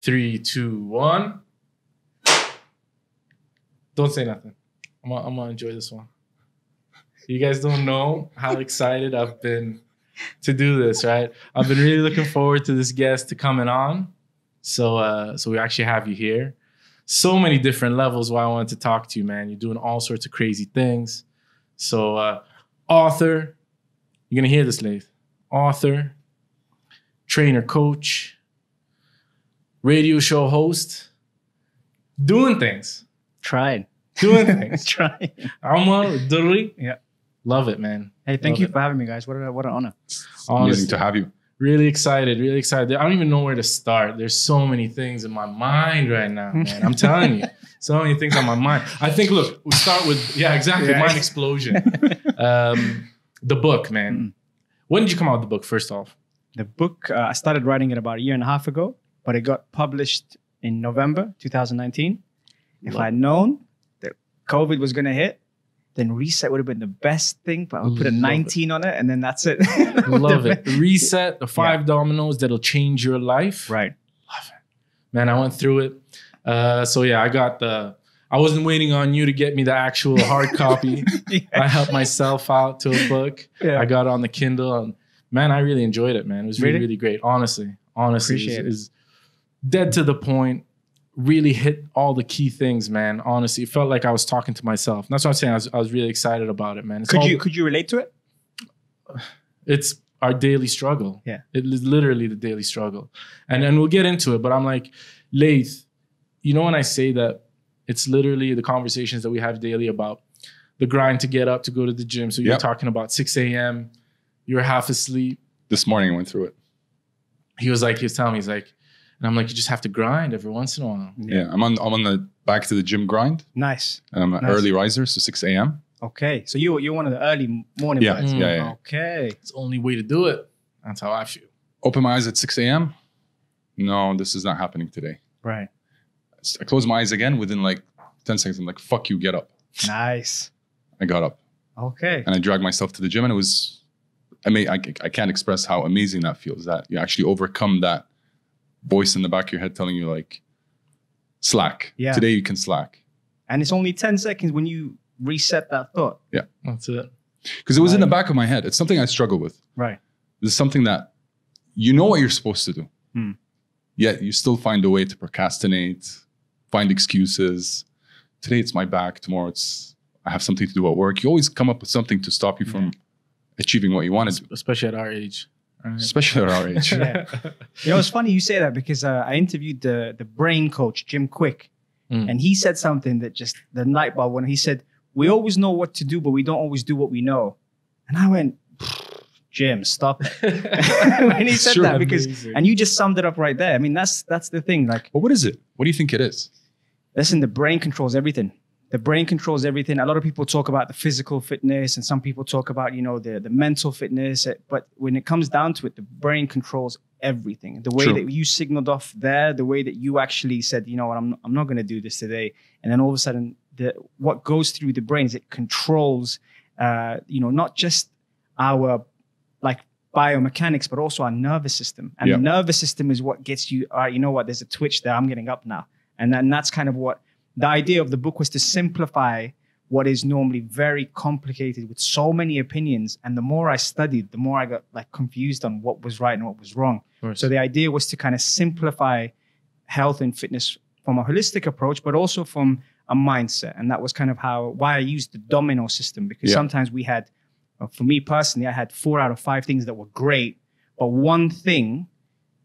3, 2, 1. Don't say nothing. I'm gonna enjoy this one. You guys don't know how excited I've been to do this, right? I've been really looking forward to this guest to coming on. So we actually have you here. So many different levels why I wanted to talk to you, man. You're doing all sorts of crazy things. So author, you're gonna hear this, Laith. Author, trainer, coach, radio show host, doing things. Tried. Doing things. Trying. Omar Al-Duri. Yeah. Love it, man. Hey, thank you for having me, guys. What an honor. Amazing to have you. Really excited, really excited. I don't even know where to start. There's so many things in my mind right now, man. I'm telling you, so many things on my mind. I think, look, we start with, mind explosion. The book, man. When did you come out with the book, first off? The book, I started writing it about 1.5 years ago, but it got published in November 2019. If I'd known that COVID was going to hit, then Reset would have been the best thing, but I would put a 19 on it, and then that's it. Love it. Reset, the 5 dominoes that'll change your life. Right. Love it. Man, I went through it. So yeah, I wasn't waiting on you to get me the actual hard copy. I helped myself out to a book. Yeah. I got it on the Kindle. And man, I really enjoyed it, man. It was really, really great. Honestly, Appreciate it. Dead to the point. Really hit all the key things, man. Honestly, it felt like I was talking to myself. That's what I'm saying. I was really excited about it, man. Could you relate to it? It's our daily struggle. Yeah. It is literally the daily struggle. And we'll get into it, but I'm like, Laith, you know when I say that it's literally the conversations that we have daily about the grind to get up, to go to the gym. So you're talking about 6 a.m., you're half asleep. This morning I went through it. He was telling me, and I'm like, you just have to grind every once in a while. Yeah, I'm on the back to the gym grind. Nice. And I'm an early riser, so 6 a.m. Okay, so you're one of the early morning guys. Yeah. Okay. It's the only way to do it. That's how I feel. Open my eyes at 6 a.m. No, this is not happening today. Right. I close my eyes again within like 10 seconds. I'm like, fuck you, get up. Nice. I got up. Okay. And I dragged myself to the gym, and it was, I can't express how amazing that feels, that you actually overcome that voice in the back of your head telling you like, slack. Yeah. Today you can slack. And it's only 10 seconds when you reset that thought. Yeah. That's it. Because it was in the back of my head. It's something I struggle with. Right. It's something that you know what you're supposed to do. Yet you still find a way to procrastinate, find excuses. Today it's my back. Tomorrow I have something to do at work. You always come up with something to stop you from achieving what you wanted. Especially at our age. Right? Especially at our age. Yeah. You know, it's funny you say that because I interviewed the brain coach, Jim Quick, and he said something that just the light bulb when he said, we always know what to do, but we don't always do what we know. And I went, Jim, stop it. When he said that, because, and you just summed it up right there. I mean, that's the thing. Like, but what is it? What do you think it is? Listen, the brain controls everything. The brain controls everything. A lot of people talk about the physical fitness, and some people talk about, you know, the mental fitness. But when it comes down to it, the brain controls everything. The way that you signaled off there, the way that you actually said, you know what, I'm not going to do this today. And then all of a sudden, what goes through the brain is it controls, you know, not just our like biomechanics, but also our nervous system. And the nervous system is what gets you, all right, you know what, there's a twitch there, I'm getting up now. And then that's kind of what the idea of the book was, to simplify what is normally very complicated with so many opinions. And the more I studied, the more I got like confused on what was right and what was wrong. So the idea was to kind of simplify health and fitness from a holistic approach, but also from a mindset. And that was kind of why I used the domino system, because sometimes we had, for me personally, I had 4 out of 5 things that were great, but one thing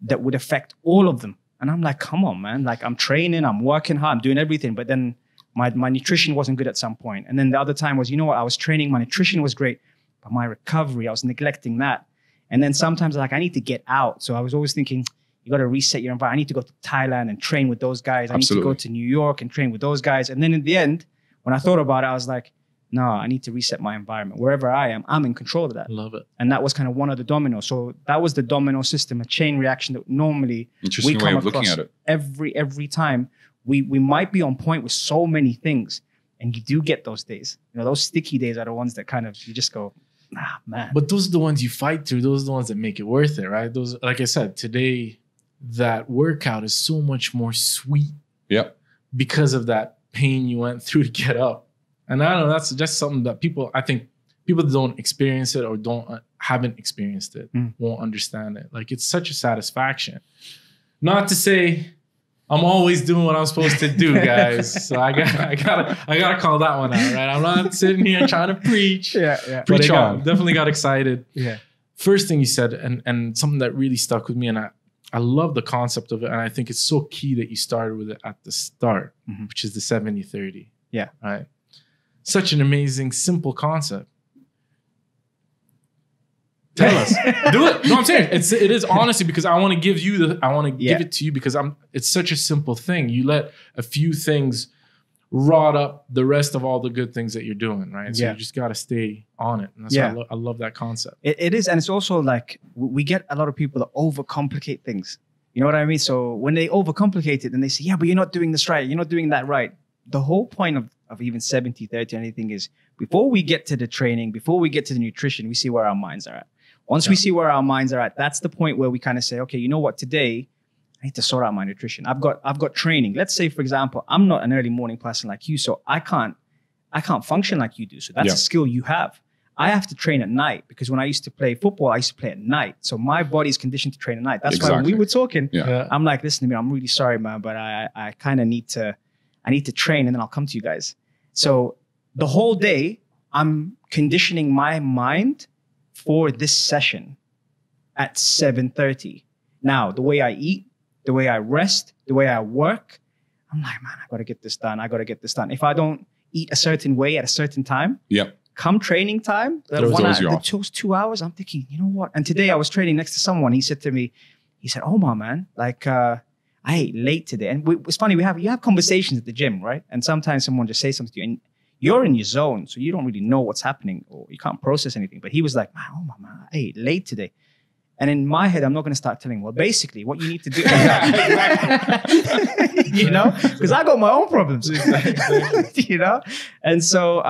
that would affect all of them. And I'm like, come on, man. Like, I'm training, I'm working hard, I'm doing everything. But then my nutrition wasn't good at some point. And then the other time was, you know what? I was training, my nutrition was great, but my recovery, I was neglecting that. And then sometimes like, I need to get out. So I was always thinking, you got to reset your environment. I need to go to Thailand and train with those guys. I need to go to New York and train with those guys. And then in the end, when I thought about it, I was like, no, I need to reset my environment. Wherever I am, I'm in control of that. Love it. And that was kind of one of the dominoes. So that was the domino system, a chain reaction that normally we come across every time. We might be on point with so many things, and you do get those days. You know, those sticky days are the ones that kind of, you just go, ah, man. But those are the ones you fight through. Those are the ones that make it worth it, right? Those, like I said, today that workout is so much more sweet Yeah. because of that pain you went through to get up. And I don't know, that's just something that I think people that don't experience it or haven't experienced it won't understand it. Like, it's such a satisfaction. Not to say I'm always doing what I'm supposed to do, guys. So I gotta call that one out, right? I'm not sitting here trying to preach. Yeah. Preach on. Definitely got excited. Yeah. First thing you said, and something that really stuck with me, and I love the concept of it, and I think it's so key that you started with it at the start, which is the 70-30. Yeah. Right. Such an amazing, simple concept. Tell us. Do it. No, I'm saying it is honestly, because I want to give you give it to you, because it's such a simple thing. You let a few things rot up the rest of all the good things that you're doing, right? So you just got to stay on it. And that's why I love that concept. It is. And it's also like, we get a lot of people that overcomplicate things. You know what I mean? So when they overcomplicate it, then they say, yeah, but you're not doing this right. You're not doing that right. The whole point of even 70-30 anything is, before we get to the training, before we get to the nutrition, we see where our minds are at. Once we see where our minds are at, that's the point where we kind of say, okay, you know what, today I need to sort out my nutrition. I've got training. Let's say, for example, I'm not an early morning person like you, so I can't function like you do. So that's a skill you have. I have to train at night, because when I used to play football, I used to play at night. So my body's conditioned to train at night. That's why when we were talking, I'm like, listen to me, I'm really sorry, man, but I kind of need to train, and then I'll come to you guys. So the whole day, I'm conditioning my mind for this session at 7:30. Now, the way I eat, the way I rest, the way I work, I'm like, man, I got to get this done. I got to get this done. If I don't eat a certain way at a certain time, come training time, those 2 hours, I'm thinking, you know what? And today I was training next to someone. He said to me, Omar, man, like, I ate late today. And it's funny, you have conversations at the gym, right? And sometimes someone just says something to you, and you're in your zone, so you don't really know what's happening, or you can't process anything. But he was like, man, I ate late today. And in my head, I'm not going to start telling him, well, basically what you need to do, you know, because I got my own problems, you know? And so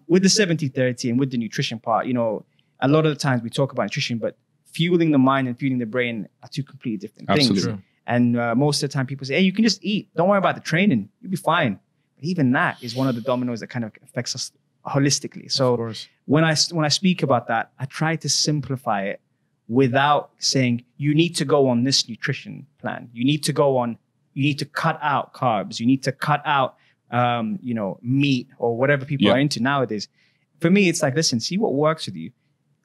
with the 70-30 and with the nutrition part, you know, a lot of the times we talk about nutrition, but fueling the mind and fueling the brain are two completely different things. And most of the time people say, hey, you can just eat. Don't worry about the training. You'll be fine. But even that is one of the dominoes that kind of affects us holistically. So when I speak about that, I try to simplify it without saying, you need to go on this nutrition plan. You need to cut out carbs. You need to cut out, you know, meat or whatever people are into nowadays. For me, it's like, listen, see what works with you.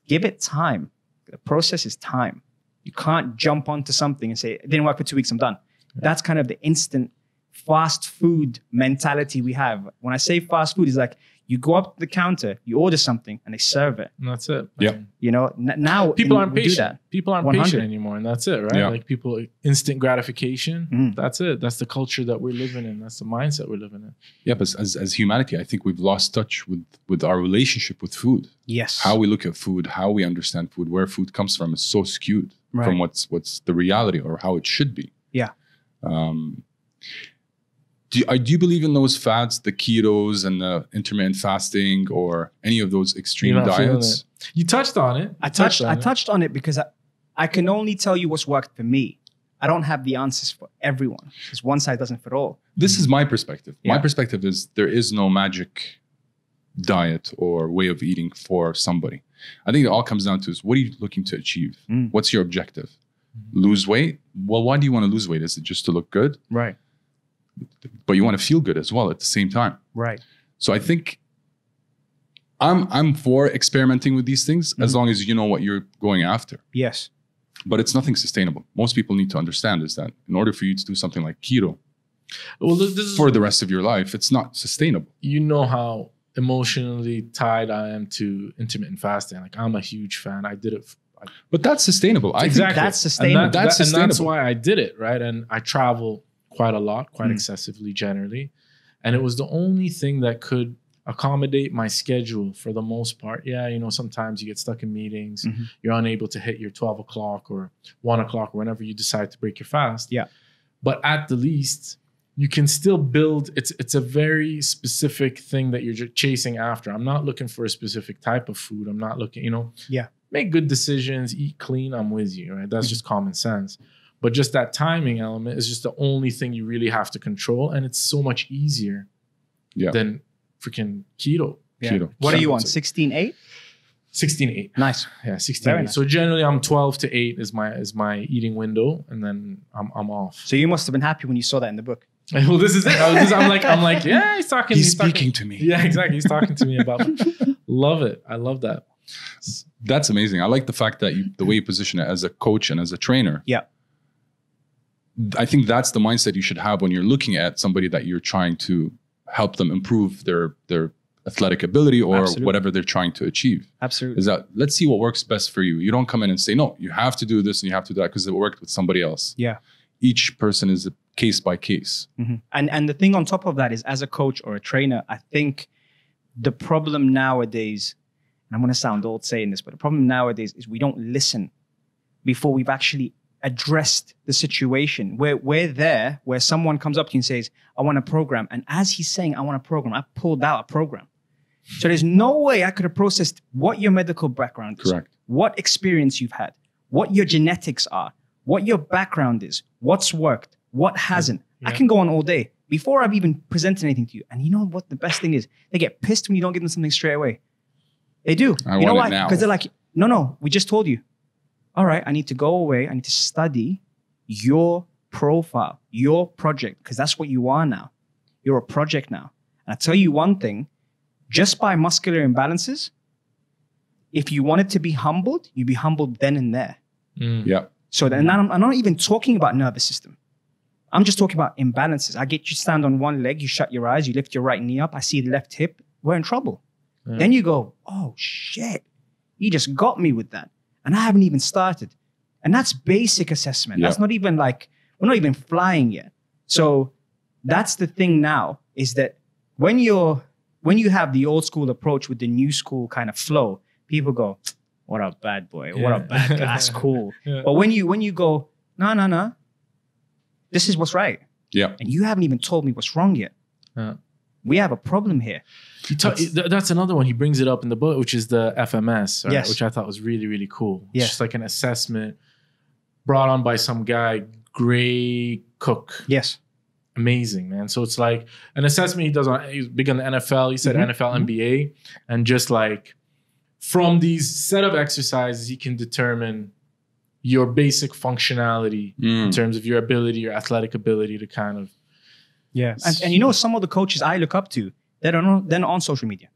Give it time. The process is time. You can't jump onto something and say, it didn't work for 2 weeks, I'm done. That's kind of the instant fast food mentality we have. When I say fast food, it's like, you go up to the counter, you order something, and they serve it. And that's it. Yeah. You know, now people aren't patient. Do that. People aren't 100. patient anymore, and that's it, right? Yeah. Like, people, instant gratification. That's it. That's the culture that we're living in. That's the mindset we're living in. Yeah, but as humanity, I think we've lost touch with our relationship with food. Yes. How we look at food, how we understand food, where food comes from is so skewed from what's the reality or how it should be. Yeah. Do you believe in those fads, the ketos and the intermittent fasting, or any of those extreme diets? You touched on it. I touched on it because I can only tell you what's worked for me. I don't have the answers for everyone, because one size doesn't fit all. This is my perspective. My perspective is there is no magic diet or way of eating for somebody. I think it all comes down to is, what are you looking to achieve? What's your objective? Lose weight? Well, why do you want to lose weight? Is it just to look good? Right. But you want to feel good as well at the same time. Right. So I think I'm for experimenting with these things as long as you know what you're going after. Yes. But it's nothing sustainable. Most people need to understand is that in order for you to do something like keto for the rest of your life, it's not sustainable. You know how emotionally tied I am to intermittent fasting. Like, I'm a huge fan. I did it. But that's sustainable. I think that's sustainable. And that's why I did it, right? And I travel quite a lot, quite excessively generally. And it was the only thing that could accommodate my schedule for the most part. Yeah, you know, sometimes you get stuck in meetings. You're unable to hit your 12 o'clock or 1 o'clock or whenever you decide to break your fast. Yeah. But at the least, you can still build. It's a very specific thing that you're chasing after. I'm not looking for a specific type of food. I'm not looking, you know. Yeah. Make good decisions, eat clean. I'm with you, right? That's just common sense. But just that timing element is just the only thing you really have to control. And it's so much easier than freaking keto. Keto. What are you on? 16-8? 16-8. Nice. Yeah, 16-8. Nice. So generally I'm 12 to 8 is my eating window, and then I'm off. So you must have been happy when you saw that in the book. Well, this is it. I'm like, yeah, he's talking. He's speaking to me. Yeah, exactly. He's talking to me about it. Love it. I love that. That's amazing. I like the fact that the way you position it as a coach and as a trainer. Yeah. I think that's the mindset you should have when you're looking at somebody that you're trying to help them improve their athletic ability or whatever they're trying to achieve. Absolutely. Is that, let's see what works best for you. You don't come in and say, no, you have to do this and you have to do that because it worked with somebody else. Yeah. Each person is a case by case. Mm-hmm. And the thing on top of that is, as a coach or a trainer, I think the problem nowadays, and I'm going to sound old saying this, but the problem nowadays is we don't listen before we've actually addressed the situation. We're there where someone comes up to you and says, I want a program. And as he's saying, I want a program, I pulled out a program. So there's no way I could have processed what your medical background is, correct, what experience you've had, what your genetics are, what your background is, what's worked, what hasn't. Yeah. I can go on all day before I've even presented anything to you. And you know what the best thing is? They get pissed when you don't give them something straight away. They do. You know why? Because they're like, no, we just told you. All right, I need to go away. I need to study your profile, your project, because that's what you are now. You're a project now. And I tell you one thing, just by muscular imbalances, if you wanted to be humbled, you'd be humbled then and there. Mm. Yeah. So then I'm not even talking about nervous system. I'm just talking about imbalances. I get you stand on one leg, you shut your eyes, you lift your right knee up, I see the left hip, we're in trouble. Yeah. Then you go, oh shit, he just got me with that. And I haven't even started. And that's basic assessment. Yeah. That's not even like, we're not even flying yet. So that's the thing now, is that when you have the old school approach with the new school kind of flow, people go, what a bad boy, what a bad guy, that's cool. Yeah. But when you go, no, this is what's right. Yeah. And you haven't even told me what's wrong yet. Yeah. We have a problem here. That's another one. He brings it up in the book, which is the FMS, right? Yes. Which I thought was really, really cool. Yes. It's just like an assessment brought on by some guy, Gray Cook. Yes. Amazing, man. So it's like an assessment he does he's big on the NFL. He said NFL, NBA. And just like from these set of exercises, he can determine your basic functionality in terms of your ability, your athletic ability to kind of. Yeah. And you know, some of the coaches I look up to, they're not on social media.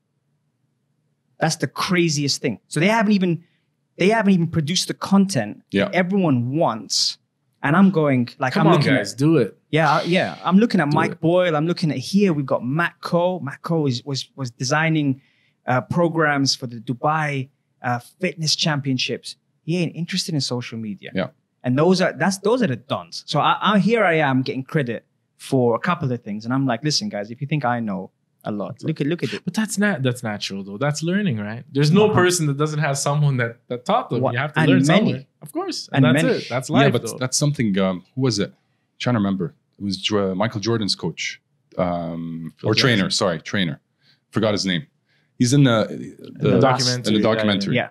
That's the craziest thing. So they haven't even produced the content that everyone wants. And I'm going like, come on, guys, do it. Yeah. I'm looking at Mike Boyle. I'm looking at here. We've got Matt Coe. Matt Coe was designing programs for the Dubai Fitness Championships. He ain't interested in social media. Yeah. And those are the dons. So here I am getting credit for a couple of things. And I'm like, listen, guys, if you think I know a lot, look at it. But that's natural though. That's learning, right? There's no person that doesn't have someone that taught them. You have to learn somewhere. Of course. And that's it. That's life. Yeah, but that's something, who was it? I'm trying to remember. It was Michael Jordan's coach. Or trainer, sorry, trainer. Forgot his name. He's in the documentary. Yeah.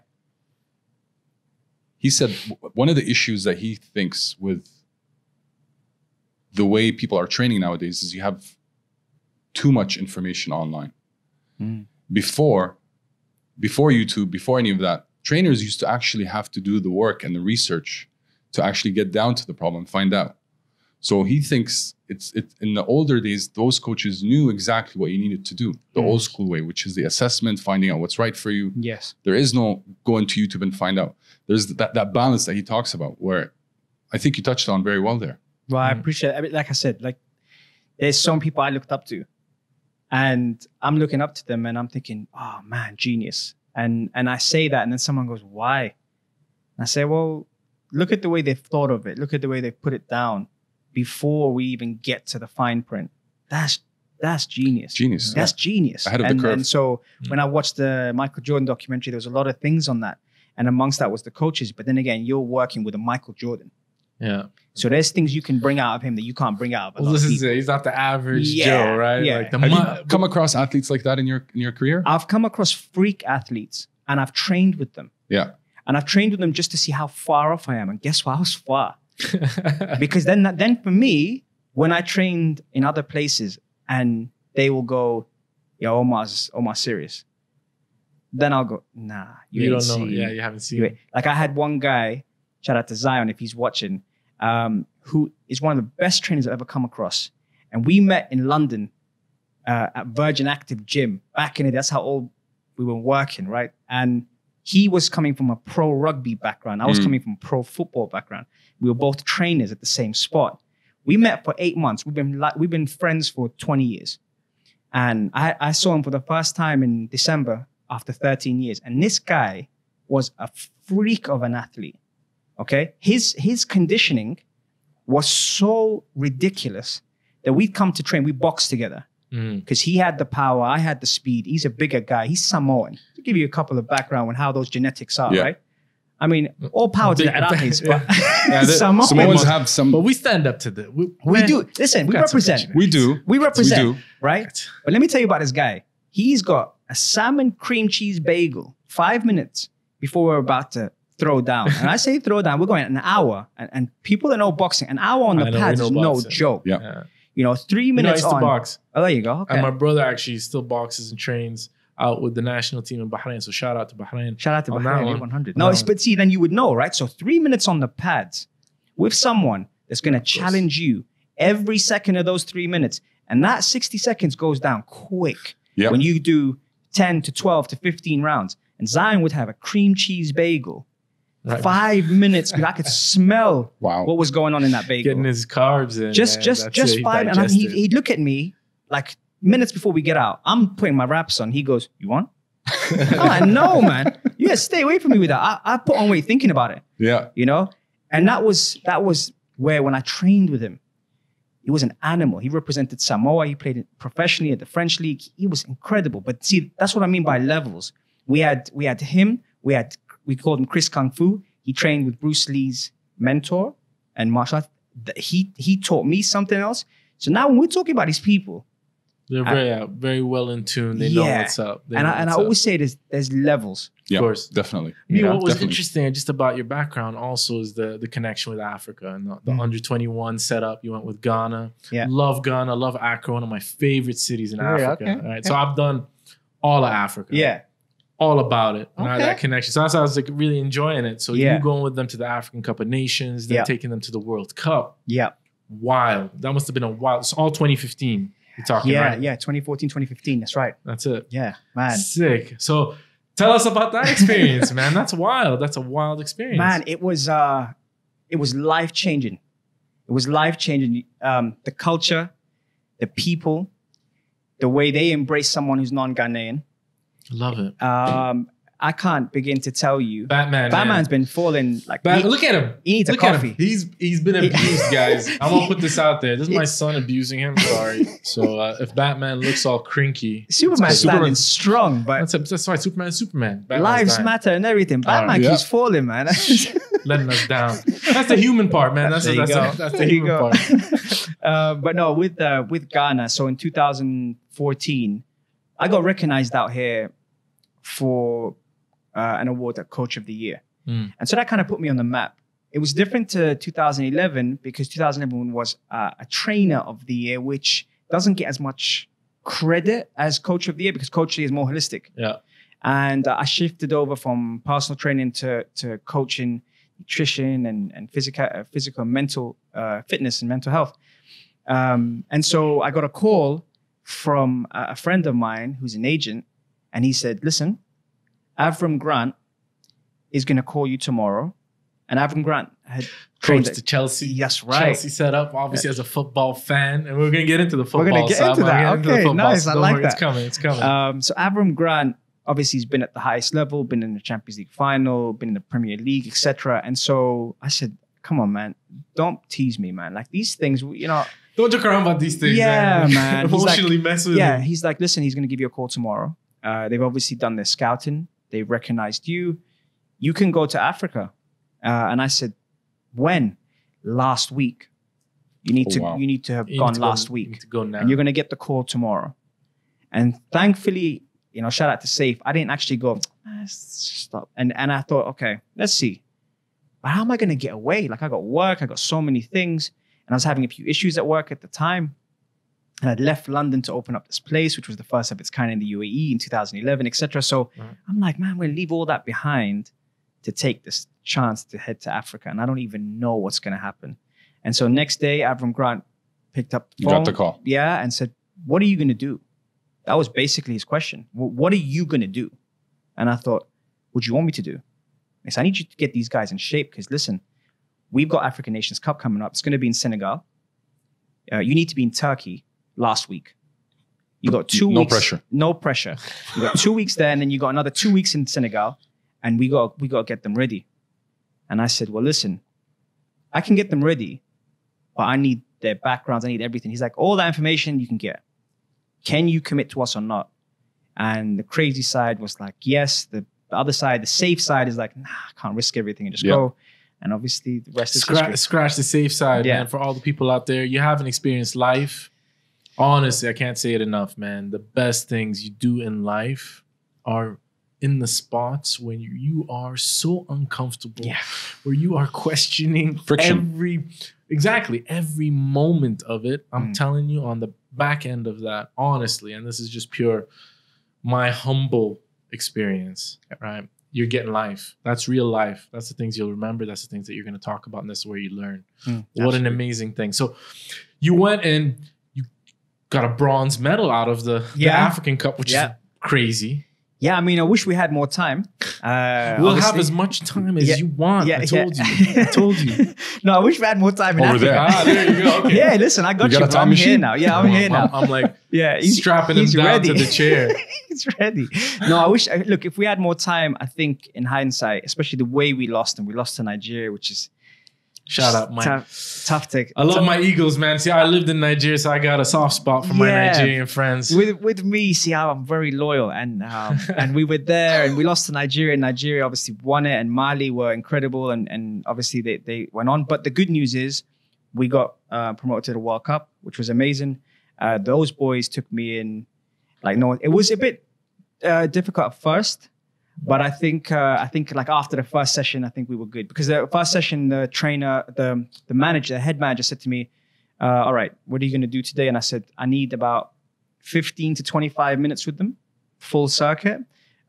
He said one of the issues that he thinks with the way people are training nowadays is you have too much information online. Before YouTube, before any of that, trainers used to actually have to do the work and the research to actually get down to the problem and find out. So he thinks it's in the older days, those coaches knew exactly what you needed to do, the old school way, which is the assessment, finding out what's right for you. Yes. There is no going to YouTube and find out. There's that balance that he talks about, where I think you touched on very well there. Well, I appreciate it. I mean, like I said, like there's some people I looked up to, and I'm looking up to them and I'm thinking, oh man, genius. And I say that, and then someone goes, why? And I say, well, look at the way they've thought of it. Look at the way they've put it down before we even get to the fine print. That's genius. Genius. That's genius. Ahead of the curve. And so when I watched the Michael Jordan documentary, there was a lot of things on that. And amongst that was the coaches. But then again, you're working with a Michael Jordan. Yeah. So there's things you can bring out of him that you can't bring out of a lot of people. He's not the average Joe, right? Yeah. Like have you come across athletes like that in your career? I've come across freak athletes and I've trained with them. Yeah. And I've trained with them just to see how far off I am. And guess what? I was far. Because then for me, when I trained in other places and they will go, yo, Omar's serious. Then I'll go, nah, you don't know. Yeah, you haven't seen it. Like I had one guy, shout out to Zion if he's watching, who is one of the best trainers I've ever come across. And we met in London at Virgin Active Gym. Back in it, that's how old we were working, right? And he was coming from a pro rugby background. I was coming from a pro football background. We were both trainers at the same spot. We met for 8 months. We've been friends for 20 years. And I saw him for the first time in December after 13 years. And this guy was a freak of an athlete, okay? His conditioning was so ridiculous that we'd come to train. We boxed together because he had the power. I had the speed. He's a bigger guy. He's Samoan. To give you a couple of background on how those genetics are, right? I mean, all power to the athletes, but Samoans have some. But we stand up to the. We do. Listen, we represent. We do. We represent, right? But let me tell you about this guy. He's got a salmon cream cheese bagel 5 minutes before we're about to throw down. And I say throw down, we're going an hour. And people that know boxing, an hour on the pads is no joke. Yeah. You know, 3 minutes I used to box. Oh, there you go. Okay. And my brother actually still boxes and trains out with the national team in Bahrain. So shout out to Bahrain. Shout out to Bahrain 100. No, but see, then you would know, right? So 3 minutes on the pads with someone that's going to challenge you every second of those 3 minutes. And that 60 seconds goes down quick when you do 10 to 12 to 15 rounds. And Zion would have a cream cheese bagel. 5 minutes, because I could smell what was going on in that bagel. Getting his carbs in. Just 5 minutes. And he'd look at me like minutes before we get out. I'm putting my wraps on. He goes, "You want?" I'm like, "No, man. You gotta stay away from me with that." I put on weight thinking about it. Yeah. You know? And that was where when I trained with him, he was an animal. He represented Samoa. He played professionally at the French league. He was incredible. But see, that's what I mean by levels. We had him. We called him Chris Kung Fu. He trained with Bruce Lee's mentor and martial arts. He taught me something else. So now when we're talking about these people, they're very well in tune. They know what's up. I always say there's levels. Yeah, of course, definitely. What was interesting just about your background also is the connection with Africa and the under 21 setup. You went with Ghana. Yeah, love Ghana. Love Accra, one of my favorite cities in Africa. Okay. Right, so I've done all of Africa. Yeah. All about it. And that connection. So that's why I was like really enjoying it. So you going with them to the African Cup of Nations, then taking them to the World Cup. Yeah. Wild. That must have been a wild. It's all 2015. You're talking, right? Yeah, 2014, 2015. That's right. That's it. Yeah, man. Sick. So tell us about that experience, man. That's wild. That's a wild experience. Man, it was life-changing. It was life-changing. The culture, the people, the way they embrace someone who's non-Ghanaian. Love it. I can't begin to tell you. Batman's been falling like. Look at him. He needs a coffee. He's been abused, guys. I'm gonna put this out there. This is my son abusing him. Sorry. So if Batman looks all crinky, Superman's standing strong, but that's why Superman's Superman. Lives matter and everything. Batman keeps falling, man. Letting us down. That's the human part, man. That's the human part. But no, with Ghana. So in 2014. I got recognized out here for an award at Coach of the Year. And so that kind of put me on the map. It was different to 2011 because 2011 was a Trainer of the Year, which doesn't get as much credit as Coach of the Year because Coach of the Year is more holistic. Yeah. And I shifted over from personal training to coaching, nutrition, and physical and mental fitness and mental health. And so I got a call from a friend of mine who's an agent, and he said, "Listen, Avram Grant is going to call you tomorrow." And Avram Grant had coached to Chelsea. Yes, right. Chelsea set up, obviously, as a football fan, and we're going to get into the football. We're going to get into that. Okay, nice. I like that. It's coming. It's coming. So Avram Grant, obviously, he's been at the highest level, been in the Champions League final, been in the Premier League, etc. And so I said, "Come on, man, don't tease me, man. Like these things, you know." Don't joke around about these things. Yeah, man. Emotionally mess with Yeah, me. he's like, "Listen, he's going to give you a call tomorrow. They've obviously done their scouting. They've recognized you. You can go to Africa." And I said, "When?" "Last week. You need to have gone last week. You need to go now. And you're going to get the call tomorrow." And thankfully, you know, shout out to Safe. I didn't actually go, stop. And I thought, okay, let's see. but how am I going to get away? Like I got work, I got so many things. And I was having a few issues at work at the time. And I'd left London to open up this place, which was the first of its kind in the UAE in 2011, etc. So I'm like, man, I'm going to leave all that behind to take this chance to head to Africa. And I don't even know what's going to happen. And so next day, Avram Grant picked up the phone. You got the call. Yeah, and said, what are you going to do? That was basically his question. What are you going to do? And I thought, what do you want me to do? He said, I need you to get these guys in shape because listen, we've got African Nations Cup coming up. It's going to be in Senegal. You need to be in Turkey last week. You got 2 weeks. No pressure. No pressure. You got 2 weeks there, and then you got another 2 weeks in Senegal, and we got to get them ready. And I said, well, listen, I can get them ready, but I need their backgrounds. I need everything. He's like, all that information you can get. Can you commit to us or not? And the crazy side was like, yes. The other side, the safe side, is like, nah, I can't risk everything and just go. And obviously, the rest is history. Scratch the safe side, man. For all the people out there, you haven't experienced life. Honestly, I can't say it enough, man. The best things you do in life are in the spots when you are so uncomfortable, where you are questioning friction. every moment of it. I'm telling you, on the back end of that, honestly, and this is just pure my humble experience, right? You're getting life. That's real life. That's the things you'll remember. That's the things that you're going to talk about, and that's where you learn. What an amazing thing. So you went and you got a bronze medal out of the African Cup, which is crazy. Yeah, I mean, I wish we had more time. We'll have as much time as you want. I told you. I told you. No, I wish we had more time in Africa. There. There you go. Okay. Yeah, listen, I got you. I'm here now. Yeah, I'm here now. I'm like strapping him down to the chair. He's ready. No, I wish, look, if we had more time, I think in hindsight, especially the way we lost, and we lost to Nigeria, which is shout out, Mike. Tough take. I love my Eagles, man. See, I lived in Nigeria, so I got a soft spot for my Nigerian friends. With me, see how I'm very loyal, and we were there, and we lost to Nigeria. Nigeria obviously won it, and Mali were incredible, and obviously they went on. But the good news is, we got promoted to the World Cup, which was amazing. Those boys took me in, like no, it was a bit difficult at first. But I think like after the first session, I think we were good, because the first session, the trainer, the manager, the head manager said to me, all right, what are you going to do today? And I said, I need about 15 to 25 minutes with them, full circuit.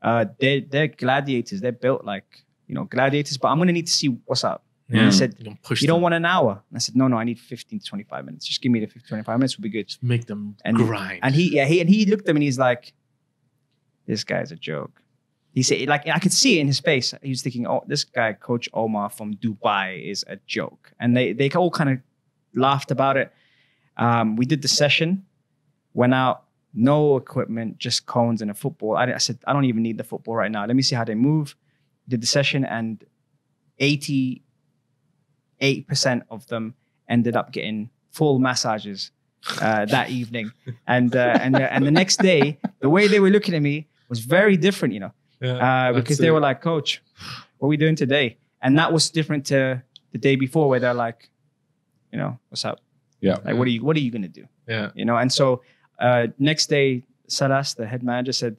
They're gladiators. They're built like, gladiators, but I'm going to need to see what's up. Yeah. And he said, you don't want an hour? And I said, no, I need 15 to 25 minutes. Just give me the 15 to 25 minutes, will be good. Just make them grind. And he looked at me and he's like, this guy's a joke. He said, like, I could see it in his face. He was thinking, oh, this guy, Coach Omar from Dubai, is a joke. And they all kind of laughed about it. We did the session, went out, no equipment, just cones and a football. I said, I don't even need the football right now. Let me see how they move. Did the session, and 88% of them ended up getting full massages that evening. And the next day, the way they were looking at me was very different, because they were like, Coach, what are we doing today? And that was different to the day before, where they're like, what's up? Yeah. Like, what are you going to do? Yeah. And so next day, Salas, the head manager, said,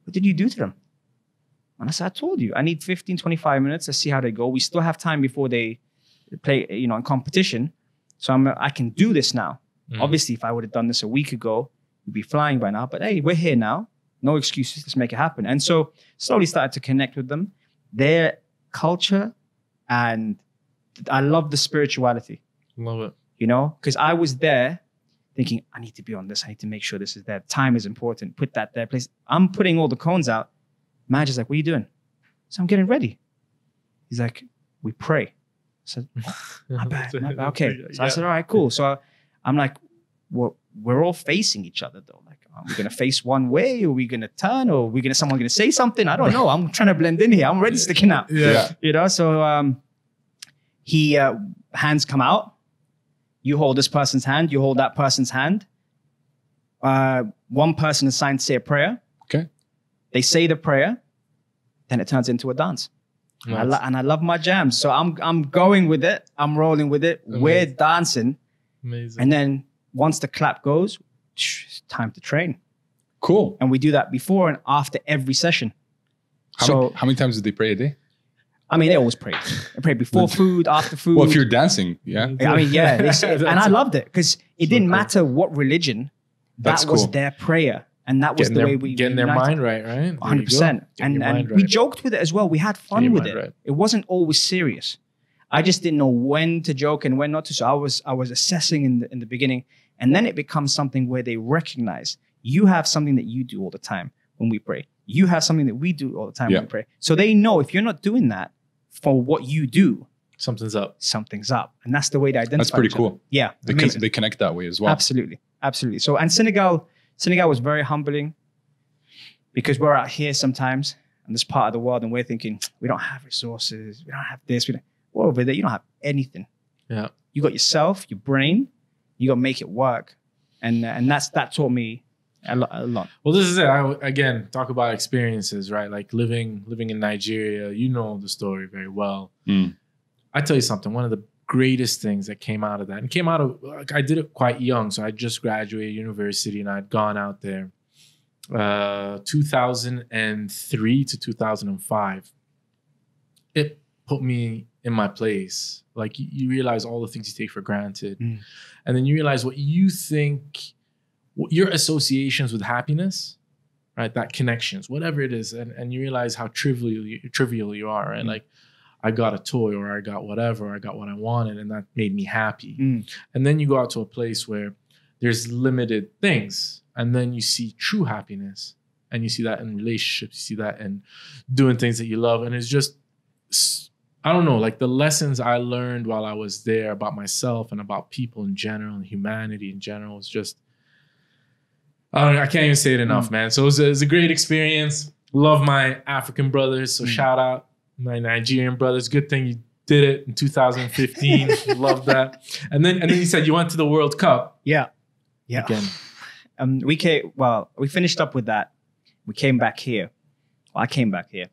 what did you do to them? And I said, I told you, I need 15, 25 minutes. Let's see how they go. We still have time before they play, in competition. So I can do this now. Obviously, if I would have done this a week ago, we'd be flying by now. But hey, we're here now. No excuses. Let's make it happen. And so slowly started to connect with them, their culture, and I love the spirituality. Love it. Because I was there thinking, I need to be on this. I need to make sure this is there. Time is important. Put that there, please. I'm putting all the cones out. Manager's like, what are you doing? So I'm getting ready. He's like, we pray. I said, my bad. Okay. So I said, all right, cool. So I'm like, well, we're all facing each other though. Like, are we going to face one way? Are we going to turn? Or are someone going to say something? I don't know. I'm trying to blend in here. I'm already sticking out. Yeah. So he hands come out. You hold this person's hand. You hold that person's hand. One person is assigned to say a prayer. Okay. They say the prayer. Then it turns into a dance. Nice. And I love my jams. So I'm going with it. I'm rolling with it. Amazing. We're dancing. Amazing. And then once the clap goes, it's time to train. Cool. And we do that before and after every session. How many times did they pray a day? I mean, they always prayed. They prayed before food, after food. Well, if you're dancing, yeah. I mean, yeah. And I loved it because it didn't matter what religion. That's that was cool. their prayer. And that was the way we getting their mind right, right? 100%. And we joked with it as well. We had fun with it. Right. It wasn't always serious. I just didn't know when to joke and when not to. So I was assessing in the beginning. And then it becomes something where they recognize you have something that you do all the time when we pray. You have something that we do all the time when we pray. So they know if you're not doing that for what you do, something's up. Something's up. And that's the way they identify. That's pretty cool. Yeah. They connect that way as well. Absolutely. Absolutely. So, and Senegal was very humbling because we're out here sometimes in this part of the world and we're thinking, we don't have resources. We don't have this. Well, over there, you don't have anything. Yeah. You got yourself, your brain, you got to make it work. And that taught me a lot. Well, this is it. Again, talk about experiences, right? Like living in Nigeria, you know the story very well. I tell you something, one of the greatest things that came out of that, and came out of, like, I did it quite young. So I just graduated university and I'd gone out there 2003 to 2005. It put me in my place. Like you realize all the things you take for granted. And then you realize what you think, your associations with happiness, right? That connections, whatever it is. And you realize how trivial you are, right? Like I got a toy or I got whatever, or I got what I wanted and that made me happy. And then you go out to a place where there's limited things and then you see true happiness and you see that in relationships, you see that in doing things that you love. And it's just, I don't know, like the lessons I learned while I was there about myself and about people in general and humanity in general is just, I can't even say it enough, man. So it was a great experience. Love my African brothers. So shout out my Nigerian brothers. Good thing you did it in 2015. Love that. And then you said you went to the World Cup. Yeah. Again. We finished up with that. We came back here. Well, I came back here.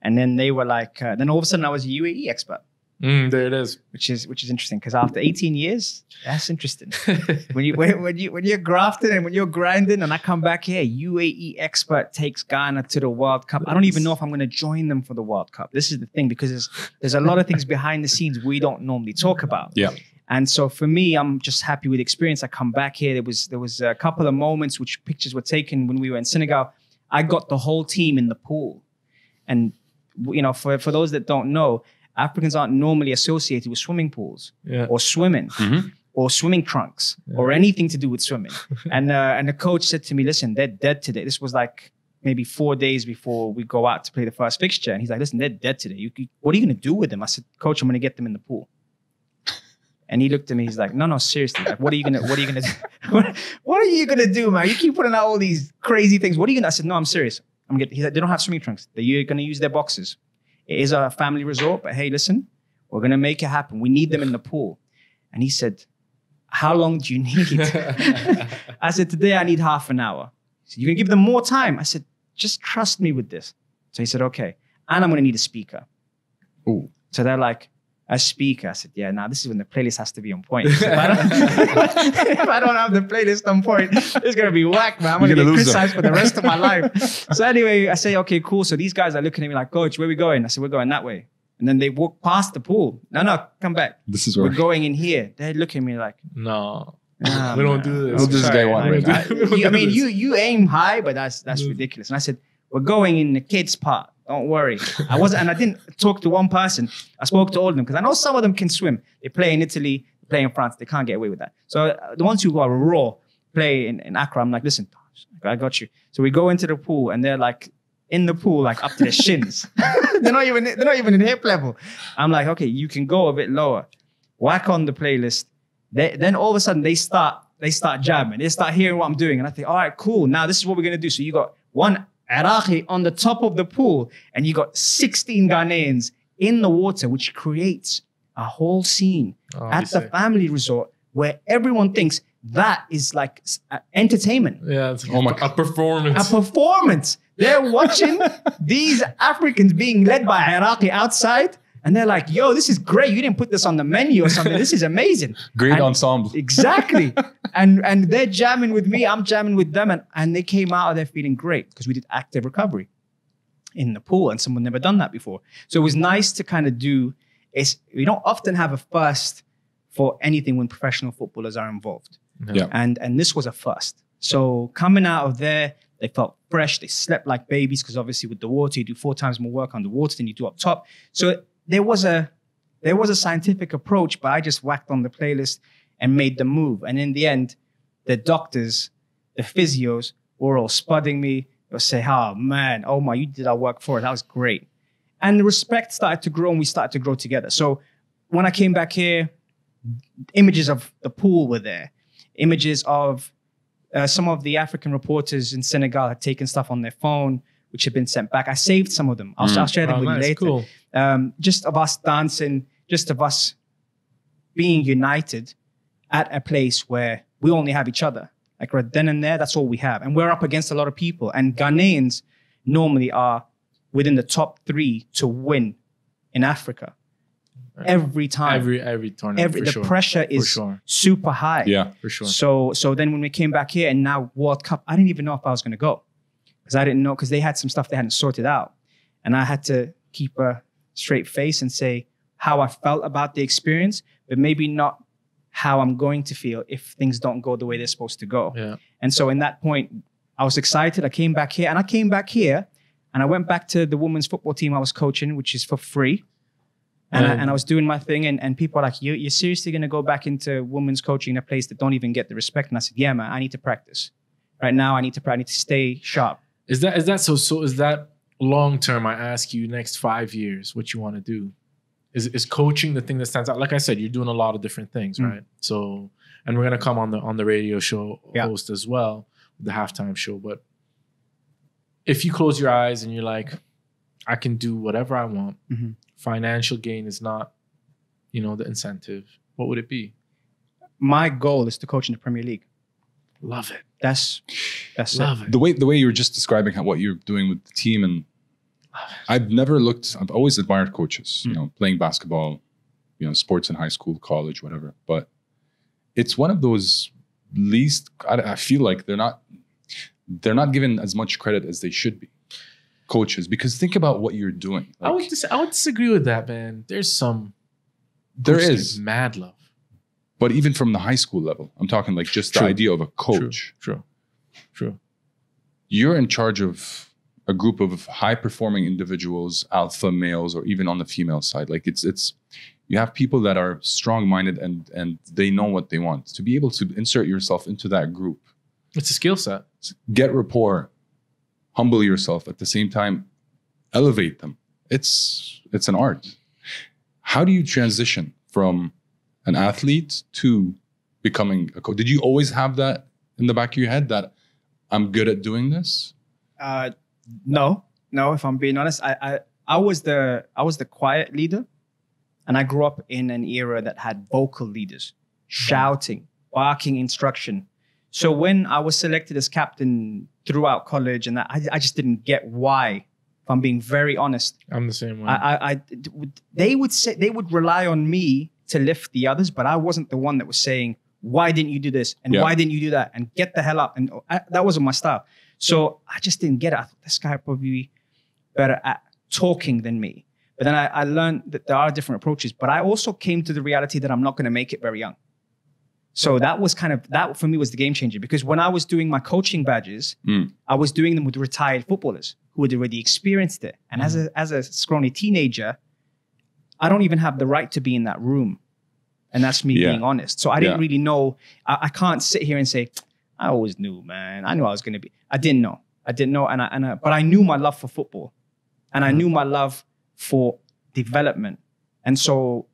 And then they were like, then all of a sudden I was a UAE expert. There it is. Which is interesting because after 18 years, that's interesting. when you're grafted and when you're grinding, and I come back here, UAE expert takes Ghana to the World Cup. I don't even know if I'm going to join them for the World Cup. This is the thing, because there's a lot of things behind the scenes we don't normally talk about. Yeah. And so for me, I'm just happy with the experience. I come back here. There was a couple of moments which pictures were taken when we were in Senegal. I got the whole team in the pool, and you know, for those that don't know, Africans aren't normally associated with swimming pools or swimming or swimming trunks or anything to do with swimming. And the coach said to me, listen, they're dead today. This was like maybe 4 days before we go out to play the first fixture. And he's like, listen, they're dead today. What are you going to do with them? I said, coach, I'm going to get them in the pool. And he looked at me, he's like, no, seriously. Like, what are you going to do? What are you going to do, man? You keep putting out all these crazy things. What are you going to? I said, no, I'm serious. He's like, they don't have swimming trunks. They're going to use their boxes. It is a family resort, but hey, listen, we're going to make it happen. We need them in the pool. And he said, how long do you need? I said, today I need half an hour. He said, you can give them more time. I said, just trust me with this. So he said, okay. And I'm going to need a speaker. Ooh. So they're like, a speaker. I said, yeah, now this is when the playlist has to be on point. If I don't have the playlist on point, it's going to be whack, man. I'm going to get criticized for the rest of my life. So anyway, I say, okay, cool. So these guys are looking at me like, coach, where are we going? I said, we're going that way. And then they walk past the pool. No, come back. This is where we're going in here. They look at me like, no, we don't do this. What does this guy want right now? I mean, you aim high, but that's ridiculous. And I said, we're going in the kids' part. Don't worry. And I didn't talk to one person. I spoke to all of them because I know some of them can swim. They play in Italy, they play in France. They can't get away with that. So the ones who are raw play in Accra. I'm like, listen, I got you. So we go into the pool and they're like in the pool, like up to their shins. they're not even in hip level. I'm like, okay, you can go a bit lower. Whack on the playlist. Then all of a sudden they start jamming. They start hearing what I'm doing. And I think, all right, cool. Now this is what we're going to do. So you got one Iraqi on the top of the pool, and you got 16 Ghanaians in the water, which creates a whole scene at the family resort where everyone thinks that is like entertainment. Yeah, it's a performance. A performance. They're watching these Africans being led by Iraqi outside, and they're like, yo, this is great. You didn't put this on the menu or something. This is amazing. Great ensemble. Exactly. And they're jamming with me. I'm jamming with them. And they came out of there feeling great because we did active recovery. in the pool, and someone never done that before. So it was nice to kind of do. We don't often have a first for anything when professional footballers are involved. Yeah. And this was a first. So coming out of there, they felt fresh. They slept like babies because obviously with the water, you do 4 times more work on the water than you do up top. So there was a scientific approach, but I just whacked on the playlist and made the move. And in the end, the doctors, the physios were all spudding me. They'll say, oh man, Omar, you did our work for it. That was great. And the respect started to grow and we started to grow together. So when I came back here, images of the pool were there. Images of some of the African reporters in Senegal had taken stuff on their phone, which had been sent back. I saved some of them. I'll share them with you later. Cool. Just of us dancing, just of us being united at a place where we only have each other. Like right then and there, that's all we have. And we're up against a lot of people. And Ghanaians normally are within the top 3 to win in Africa. Every time. Every tournament. The pressure is super high. Yeah, for sure. So then when we came back here and now World Cup, I didn't even know if I was going to go. Because I didn't know, because they had some stuff they hadn't sorted out. And I had to keep a straight face and say how I felt about the experience, but maybe not how I'm going to feel if things don't go the way they're supposed to go. Yeah. And so in that point, I was excited. I came back here and I went back to the women's football team I was coaching, which is for free. And I was doing my thing and people are like, you're seriously going to go back into women's coaching in a place that don't even get the respect? And I said, yeah, man, I need to practice. Right now, I need to stay sharp. Is that long term? I ask you, next 5 years, what you want to do? Is coaching the thing that stands out? Like I said, you're doing a lot of different things, right? So, and we're gonna come on the radio show host as well, the halftime show. But if you close your eyes and you're like, I can do whatever I want. Financial gain is not, the incentive. What would it be? My goal is to coach in the Premier League. Love it. That's Love it. The way you were just describing what you're doing with the team, and I've always admired coaches, playing basketball, sports in high school, college, whatever. But it's one of those I feel like they're not given as much credit as they should be. Coaches, because think about what you're doing. Like, I would disagree with that, man. There is mad love. But even from the high school level, I'm talking like just the idea of a coach. True. You're in charge of a group of high-performing individuals, alpha males, or even on the female side. Like it's you have people that are strong-minded and they know what they want. To be able to insert yourself into that group. It's a skill set. Get rapport. Humble yourself, at the same time, elevate them. It's an art. How do you transition from an athlete to becoming a coach? Did you always have that in the back of your head that I'm good at doing this? No. If I'm being honest, I was the quiet leader, and I grew up in an era that had vocal leaders, shouting, barking instruction. So when I was selected as captain throughout college, and I just didn't get why. If I'm being very honest, I'm the same way. They would rely on me to lift the others, but I wasn't the one that was saying, "Why didn't you do this?" and "Why didn't you do that?" and "Get the hell up." And that wasn't my style. So I just didn't get it. I thought this guy would probably be better at talking than me. But then I learned that there are different approaches. But I also came to the reality that I'm not going to make it very young. So that for me was the game changer, because when I was doing my coaching badges, I was doing them with retired footballers who had already experienced it. And as a scrawny teenager, I don't even have the right to be in that room. And that's me being honest. So I didn't really know. I can't sit here and say, I always knew, man. I knew I was going to be. I didn't know. But I knew my love for football, and I knew my love for development. And so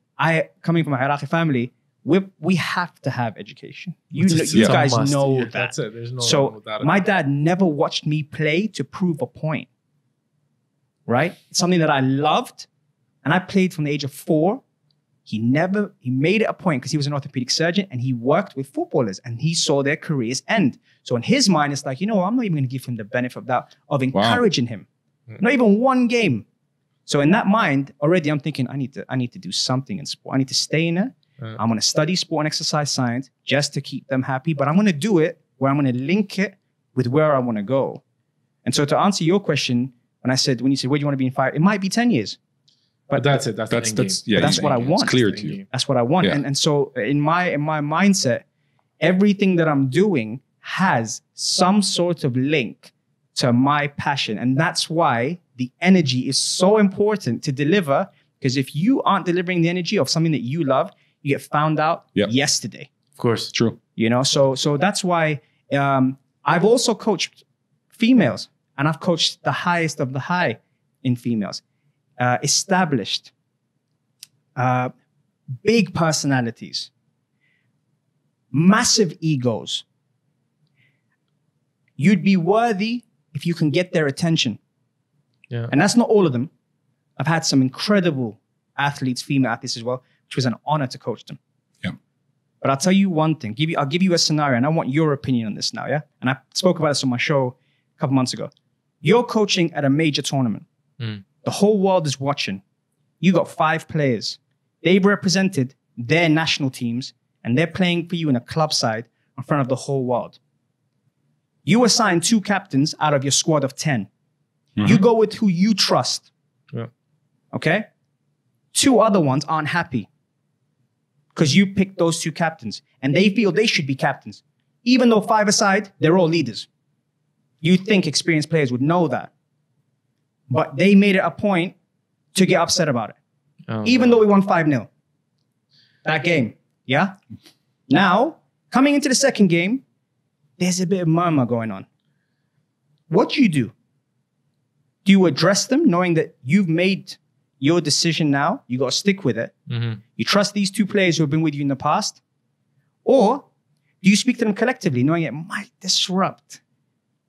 coming from a Iraqi family, we have to have education. You guys know that. That's it. There's no so my dad never watched me play to prove a point, right? It's something that I loved, and I played from the age of 4. He made it a point, because he was an orthopedic surgeon and he worked with footballers and he saw their careers end. So in his mind, it's like, I'm not even going to give him the benefit of that, of encouraging him. Not even one game. So in that mind, already I'm thinking, I need to do something in sport. I need to stay in it. I'm going to study sport and exercise science just to keep them happy. But I'm going to do it where I'm going to link it with where I want to go. And so to answer your question, When you said, where do you want to be in 5? It might be 10 years. But that's it. That's what I want. It's clear to you. That's what I want. Yeah. And so in my mindset, everything that I'm doing has some sort of link to my passion. And that's why the energy is so important to deliver. Because if you aren't delivering the energy of something that you love, you get found out yesterday. Of course. True. You know, so that's why I've also coached females, and I've coached the highest of the high in females. Established, big personalities, massive egos. You'd be worthy if you can get their attention. Yeah. And that's not all of them. I've had some incredible athletes, female athletes as well, which was an honor to coach them. Yeah. But I'll tell you one thing. I'll give you a scenario, and I want your opinion on this now, yeah? And I spoke about this on my show a couple months ago. You're coaching at a major tournament. The whole world is watching. You got 5 players. They've represented their national teams, and they're playing for you in a club side in front of the whole world. You assign 2 captains out of your squad of 10. You go with who you trust. Yeah. Okay? 2 other ones aren't happy because you picked those 2 captains, and they feel they should be captains. Even though 5 aside, they're all leaders. You think experienced players would know that. But they made it a point to get upset about it. Even though we won 5-0. That game. Yeah? Now, coming into the second game, there's a bit of murmur going on. What do? Do you address them knowing that you've made your decision now? You got to stick with it. You trust these 2 players who have been with you in the past? Or do you speak to them collectively knowing it might disrupt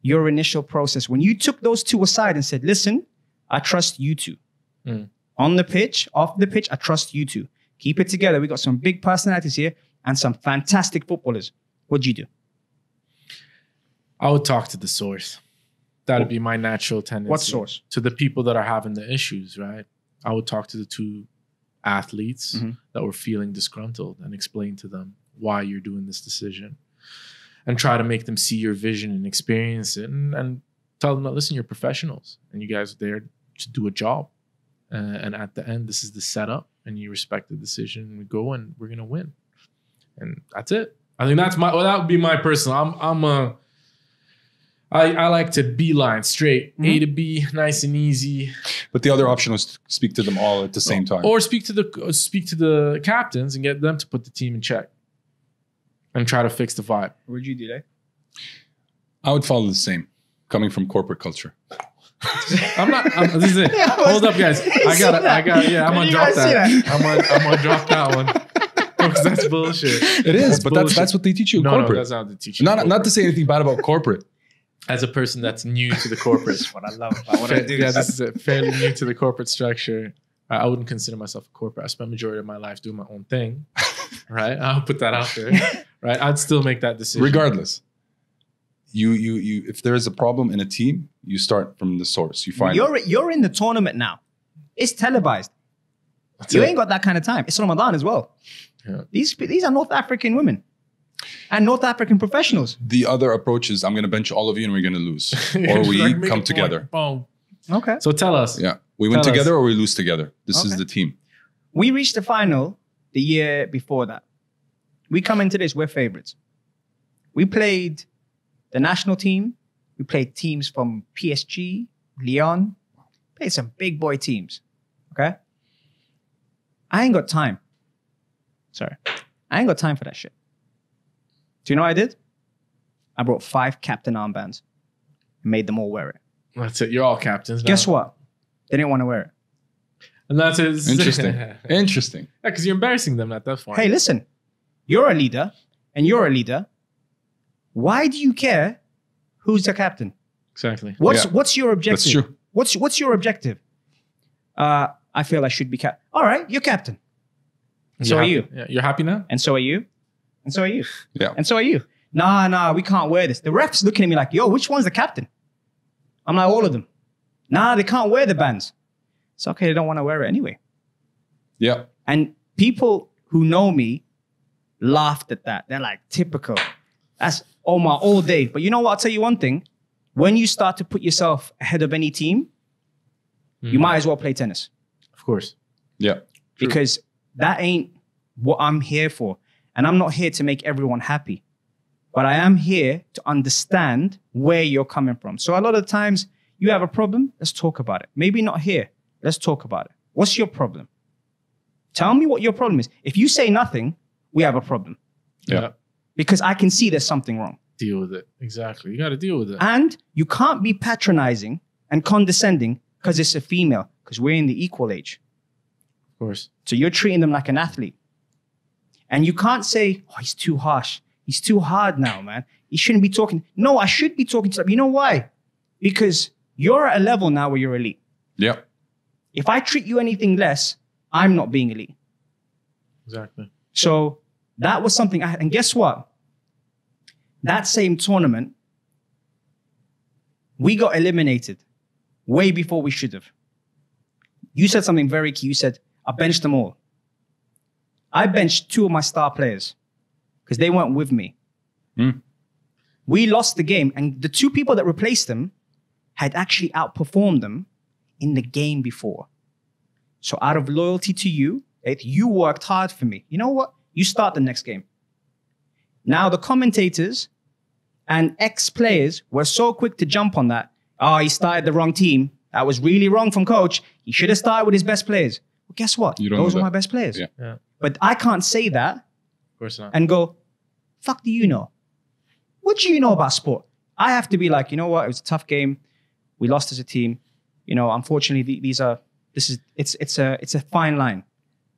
your initial process? When you took those 2 aside and said, listen, I trust you 2. On the pitch, off the pitch, I trust you 2. Keep it together. We got some big personalities here and some fantastic footballers. What'd you do? I would talk to the source. That would be my natural tendency. What source? To the people that are having the issues, right? I would talk to the 2 athletes that were feeling disgruntled and explain to them why you're doing this decision. And try to make them see your vision and experience it, and tell them that, listen, you're professionals and you guys are there to do a job. And at the end, this is the setup, and you respect the decision, and we go and we're going to win. And that's it. I think that would be my personal. I like to beeline straight, A to B, nice and easy. But the other option was to speak to them all at the same time. Or speak to the captains and get them to put the team in check. And try to fix the vibe. What would you do, like? I would follow the same, coming from corporate culture. This is it. Hold up, guys. I'm gonna drop that. I'm gonna drop that one. Because that's bullshit. It is, but that's what they teach you in corporate. No, that's not what they teach you. Not to say anything bad about corporate. As a person that's new to the corporate. That's what I love about what I do. Yeah, this is it. Fairly new to the corporate structure. I wouldn't consider myself a corporate. I spent the majority of my life doing my own thing. Right? I'll put that out there. Right? I'd still make that decision. Regardless. You if there is a problem in a team, you start from the source. You find you're in the tournament now. It's televised. You ain't got that kind of time. It's Ramadan as well. Yeah. These are North African women and North African professionals. The other approach is I'm going to bench all of you and we're going to lose. Or we come together. Boom. Okay. So tell us. Yeah. We win together or we lose together. This is the team. We reached the final the year before that. We come into this, we're favorites. We played the national team. We played teams from PSG, Lyon. Played some big boy teams. Okay? I ain't got time. Sorry. I ain't got time for that shit. Do you know what I did? I brought 5 captain armbands and made them all wear it. That's it. You're all captains now. Guess what? They didn't want to wear it. And that's it. Interesting. Interesting. Yeah, because you're embarrassing them at that point. Hey, listen. You're a leader and you're a leader. Why do you care who's the captain? Exactly. What's your objective? That's true. What's your objective? I feel I should be captain. All right, you're captain. So are you. Yeah, you're happy now? And so are you. And so are you. Yeah. And so are you. Nah, we can't wear this. The ref's looking at me like, yo, which one's the captain? I'm like, all of them. Nah, they can't wear the bands. It's okay, they don't want to wear it anyway. Yeah. And people who know me laughed at that. They're like, typical. That's Omar all day. But you know what? I'll tell you one thing. When you start to put yourself ahead of any team, You might as well play tennis. Of course. Yeah. Because that ain't what I'm here for. And I'm not here to make everyone happy. But I am here to understand where you're coming from. So a lot of times you have a problem, let's talk about it. Maybe not here, let's talk about it. What's your problem? Tell me what your problem is. If you say nothing, we have a problem. Yeah. Because I can see there's something wrong. Deal with it. Exactly. You got to deal with it. And you can't be patronizing and condescending because it's a female, because we're in the equal age. Of course. So you're treating them like an athlete. And you can't say, oh, he's too harsh. He's too hard now, man. He shouldn't be talking. No, I should be talking to them. You know why? Because you're at a level now where you're elite. Yeah. If I treat you anything less, I'm not being elite. Exactly. So that was something I had. And guess what? That same tournament, we got eliminated way before we should have. You said something very key. You said, I benched them all. I benched 2 of my star players because they weren't with me. We lost the game, and the 2 people that replaced them had actually outperformed them in the game before. So out of loyalty to you, you worked hard for me. You know what? You start the next game. Now the commentators and ex-players were so quick to jump on that. Oh, he started the wrong team. That was really wrong from coach. He should have started with his best players. Well, guess what? Those were my best players. Yeah. But I can't say that Of course not. and go, fuck do you know? What do you know about sport? I have to be like, you know what? It was a tough game. We lost as a team. You know, unfortunately, it's a fine line.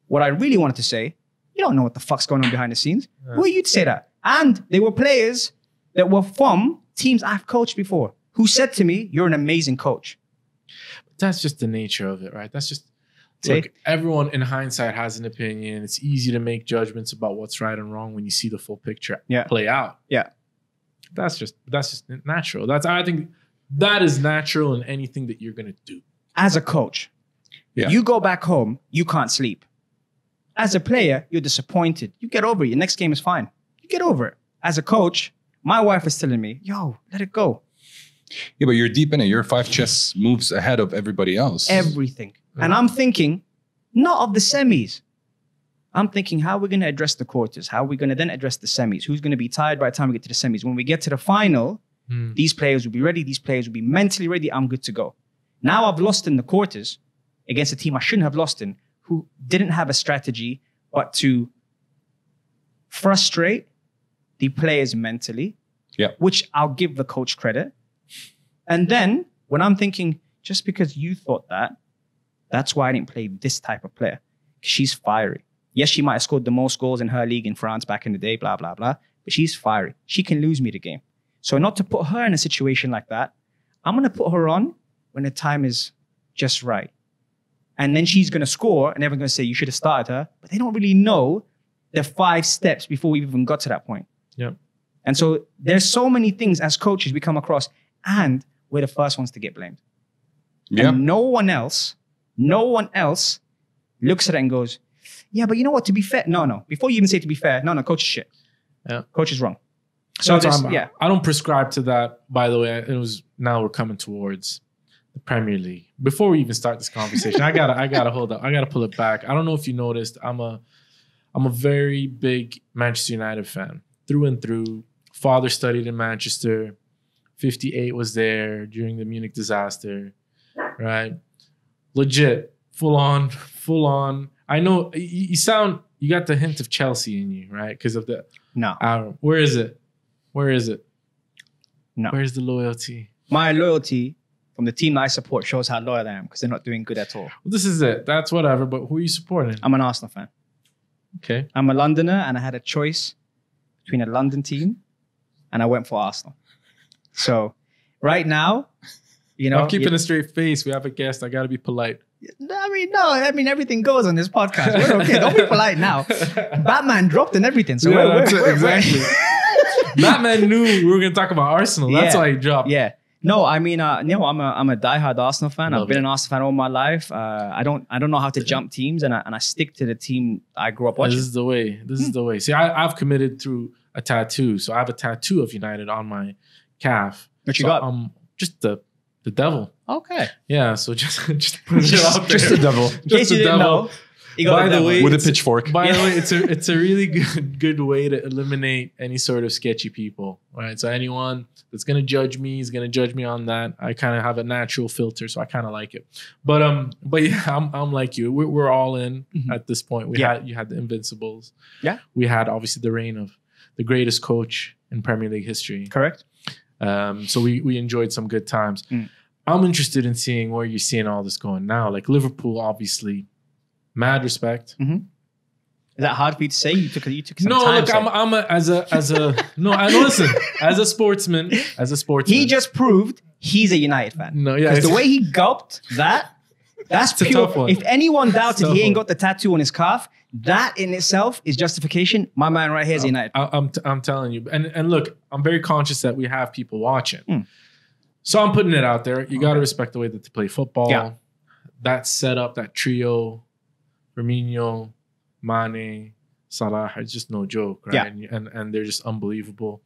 What I really wanted to say, you don't know what the fuck's going on behind the scenes. Who are you to say that? And they were players that were from teams I've coached before who said to me, you're an amazing coach. That's just the nature of it, right? That's just, See? look, everyone in hindsight has an opinion. It's easy to make judgments about what's right and wrong when you see the full picture play out. Yeah. That's just natural. I think that is natural in anything that you're going to do. As a coach, you go back home, you can't sleep. As a player, you're disappointed. You get over it. Your next game is fine. You get over it. As a coach, my wife is telling me, yo, let it go. Yeah, but you're deep in it. You're 5 chess moves ahead of everybody else. Everything. And I'm thinking, not of the semis. I'm thinking, how are we going to address the quarters? How are we going to then address the semis? Who's going to be tired by the time we get to the semis? When we get to the final, these players will be ready. These players will be mentally ready. I'm good to go. Now I've lost in the quarters against a team I shouldn't have lost in, who didn't have a strategy but to frustrate the players mentally, which I'll give the coach credit. And then when I'm thinking, just because you thought that, that's why I didn't play this type of player. She's fiery. Yes, she might have scored the most goals in her league in France back in the day, blah, blah, blah. But she's fiery. She can lose me the game. So not to put her in a situation like that, I'm going to put her on when the time is just right. And then she's going to score and everyone's going to say, you should have started her. But they don't really know the 5 steps before we even got to that point. Yeah. And so there's so many things as coaches we come across, and we're the first ones to get blamed. Yeah. And no one else looks at it and goes, yeah, but you know what, to be fair. No. Before you even say to be fair, no, coach is shit. Yeah. Coach is wrong. So I don't prescribe to that, by the way. Now we're coming towards the Premier League. Before we even start this conversation, I gotta hold up. I gotta pull it back. I don't know if you noticed, I'm a very big Manchester United fan through and through. Father studied in Manchester. 58 was there during the Munich disaster, right? Legit, full on. I know you got the hint of Chelsea in you, right? Because of the where is it? No. Where's the loyalty? My loyalty from the team that I support shows how loyal I am, because they're not doing good at all. Well, this is it. That's whatever. But who are you supporting? I'm an Arsenal fan. Okay. I'm a Londoner, and I had a choice between a London team, and I went for Arsenal. So right now, I'm keeping a straight face. We have a guest. I got to be polite. I mean, everything goes on this podcast. We're okay. Don't be polite now. Batman dropped and everything. So exactly. Batman knew we were going to talk about Arsenal. That's why he dropped. Yeah. No, I mean, I'm a diehard Arsenal fan. I've been an Arsenal fan all my life. I don't know how to jump teams, and I stick to the team I grew up watching. This is the way. This is the way. See, I've committed through a tattoo. So I have a tattoo of United on my calf. What you got? Just the The devil. Okay. Yeah, so just put it out there. Just the devil. In case you didn't know, he got By the the devil. way, With a pitchfork. By the way, it's a really good way to eliminate any sort of sketchy people, right? So anyone that's gonna judge me is gonna judge me on that. I kind of have a natural filter, so I kind of like it. But yeah, I'm like you. We're all in at this point. You had the Invincibles. Yeah. We had obviously the reign of the greatest coach in Premier League history. Correct. So we enjoyed some good times. I'm interested in seeing where you're seeing all this going now. Like Liverpool, obviously, mad respect. Is that hard for you to say? You took some No, time. look, I'm as a no. I listen as a sportsman. He just proved he's a United fan. No, yeah, because the way he gulped that's a pure. tough one. If anyone doubted tough he ain't one. got the tattoo on his calf, that in itself is justification. My man right here is a United. I'm telling you, and look, I'm very conscious that we have people watching, so I'm putting it out there. You got to respect the way that they play football. Yeah. That setup, that trio, Firmino, Mane, Salah, it's just no joke, right? Yeah. And they're just unbelievable.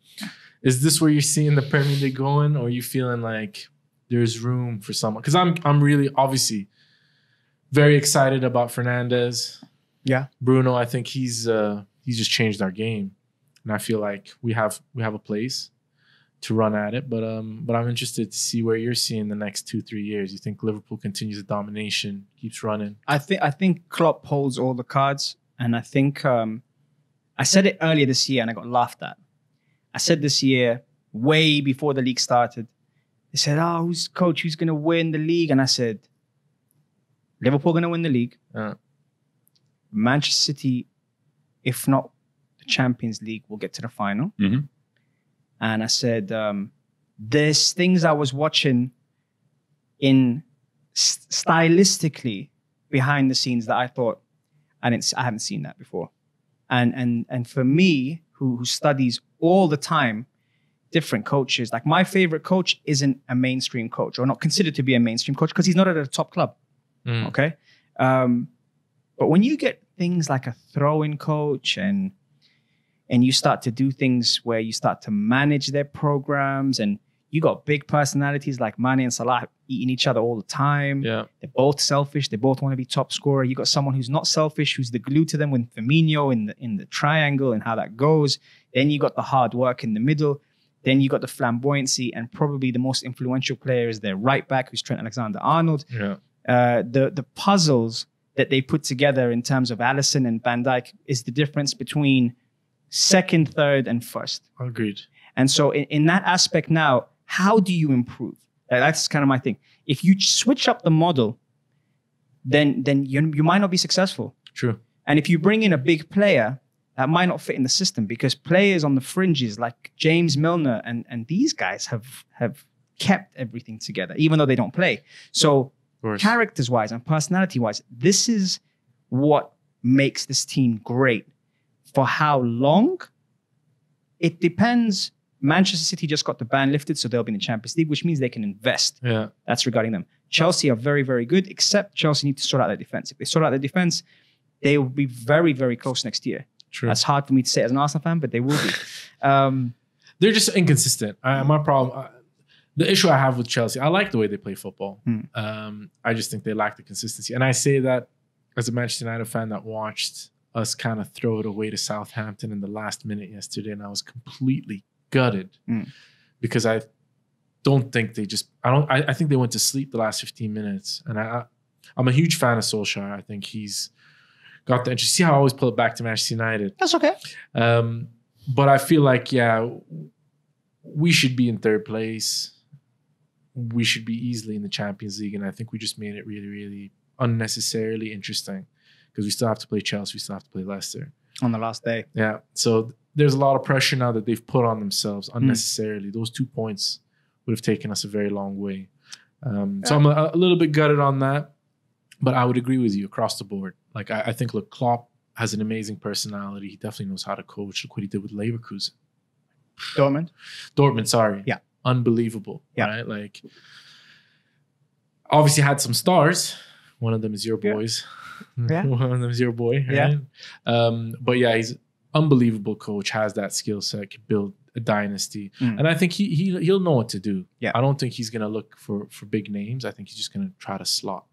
Is this where you're seeing the Premier League going, or are you feeling like there's room for someone? Because I'm really obviously very excited about Fernandes. Yeah. Bruno, I think he's just changed our game, and I feel like we have a place to run at it. But I'm interested to see where you're seeing the next 2-3 years. You think Liverpool continues the domination, keeps running? I think Klopp holds all the cards, and I think I said it earlier this year, and I got laughed at. I said this year, way before the league started, they said, "Oh, who's going to win the league?" And I said, "Liverpool going to win the league. Manchester City, if not the Champions League, will get to the final." And I said, there's things I was watching in stylistically behind the scenes that I thought I haven't seen that before. And for me, who studies all the time different coaches, like my favorite coach isn't a mainstream coach, or not considered to be a mainstream coach, because he's not at a top club. Okay. But when you get things like a throw-in coach and you start to do things where you start to manage their programs, and you got big personalities like Mane and Salah eating each other all the time. Yeah. They're both selfish. They both want to be top scorer. You got someone who's not selfish, who's the glue to them with Firmino in the triangle and how that goes. Then you got the hard work in the middle. Then you got the flamboyancy, and probably the most influential player is their right back, who's Trent Alexander-Arnold. Yeah. The puzzles that they put together in terms of Alisson and Van Dijk is the difference between second, third, and first. Agreed. And so in that aspect now, how do you improve? That's kind of my thing. If you switch up the model, then you might not be successful. True. And if you bring in a big player, that might not fit in the system, because players on the fringes like James Milner and these guys have kept everything together, even though they don't play. So characters-wise and personality-wise, this is what makes this team great. For how long? It depends. Manchester City just got the ban lifted, so they'll be in the Champions League, which means they can invest. Yeah. That's regarding them. Chelsea are very, very good, except Chelsea need to sort out their defense. If they sort out their defense, they will be very, very close next year. True. That's hard for me to say as an Arsenal fan, but they will be. They're just inconsistent. My problem, the issue I have with Chelsea, I like the way they play football. I just think they lack the consistency. And I say that as a Manchester United fan that watched us kind of throw it away to Southampton in the last minute yesterday, and I was completely gutted because I don't think they just, I think they went to sleep the last 15 minutes. And I'm a huge fan of Solskjaer. I think he's got the interest. See how I always pull it back to Manchester United. That's okay. But I feel like, yeah, we should be in third place. We should be easily in the Champions League. And I think we just made it really, really unnecessarily interesting, because we still have to play Chelsea. We still have to play Leicester. On the last day. Yeah. So there's a lot of pressure now that they've put on themselves unnecessarily. Those 2 points would have taken us a very long way. So I'm a little bit gutted on that. But I would agree with you across the board. Like, I think, look, Klopp has an amazing personality. He definitely knows how to coach. Look what he did with Leverkusen. Dortmund, sorry. Yeah. Unbelievable. Yeah. Right? Like, obviously had some stars. One of them is your boys. Yeah. One of them is your boy. Right? Yeah. But yeah, he's an unbelievable coach, has that skill set, can build a dynasty. And I think he'll know what to do. Yeah. I don't think he's gonna look for big names. I think he's just gonna try to slot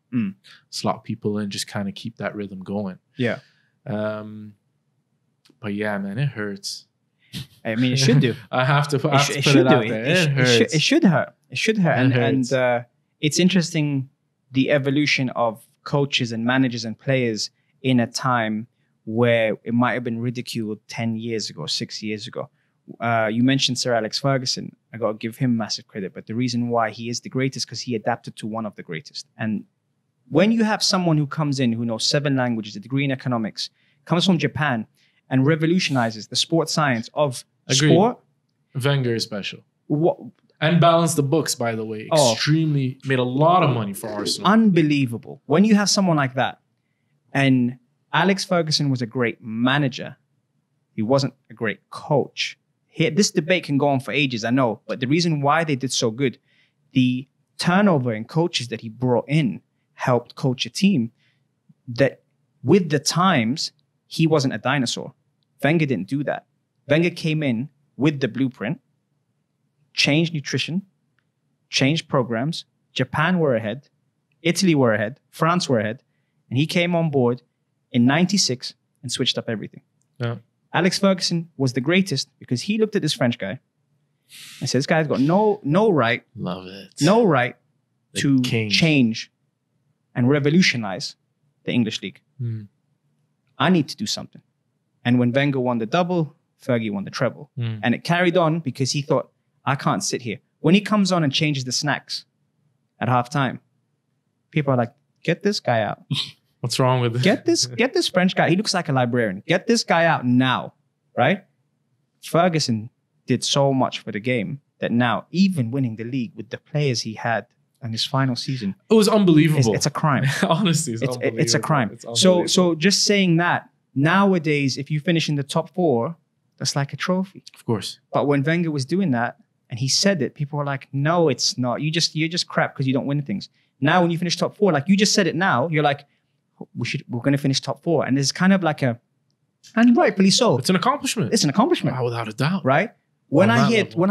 people in, just kind of keep that rhythm going. Yeah. But yeah, man, it hurts. I mean, it should do. I have to put it out there. It hurts. It should hurt. It should hurt. And it's interesting, the evolution of coaches and managers and players in a time where it might have been ridiculed 10 years ago, 6 years ago. You mentioned Sir Alex Ferguson. I got to give him massive credit. But the reason why he is the greatest, because he adapted to one of the greatest. And when you have someone who comes in who knows 7 languages, a degree in economics, comes from Japan, and revolutionizes the sports science of sport. Wenger is special. And balanced the books, by the way. Extremely, made a lot of money for Arsenal. Unbelievable. When you have someone like that, and Alex Ferguson was a great manager, he wasn't a great coach. This debate can go on for ages, I know, but the reason why they did so good, the turnover in coaches that he brought in helped coach a team that with the times, he wasn't a dinosaur. Wenger didn't do that. Wenger came in with the blueprint, changed nutrition, changed programs. Japan were ahead. Italy were ahead. France were ahead. And he came on board in 96 and switched up everything. Yeah. Alex Ferguson was the greatest because he looked at this French guy and said, this guy's got no right. Love it. No right to change and revolutionize the English league. I need to do something. And when Wenger won the double, Fergie won the treble. And it carried on because he thought, I can't sit here. When he comes on and changes the snacks at halftime, people are like, get this guy out. What's wrong with this? Get this French guy. He looks like a librarian. Get this guy out now, right? Ferguson did so much for the game that now, even winning the league with the players he had in his final season, it was unbelievable. It's a crime. Honestly, it's a crime. So just saying that, nowadays, if you finish in the top 4, that's like a trophy. Of course. But when Wenger was doing that and he said it, people were like, no, it's not. You're just crap because you don't win things. Now, when you finish top 4, like you just said it now, you're like, we're going to finish top 4. And there's kind of like and rightfully so. It's an accomplishment. It's an accomplishment. Without a doubt. Right? When I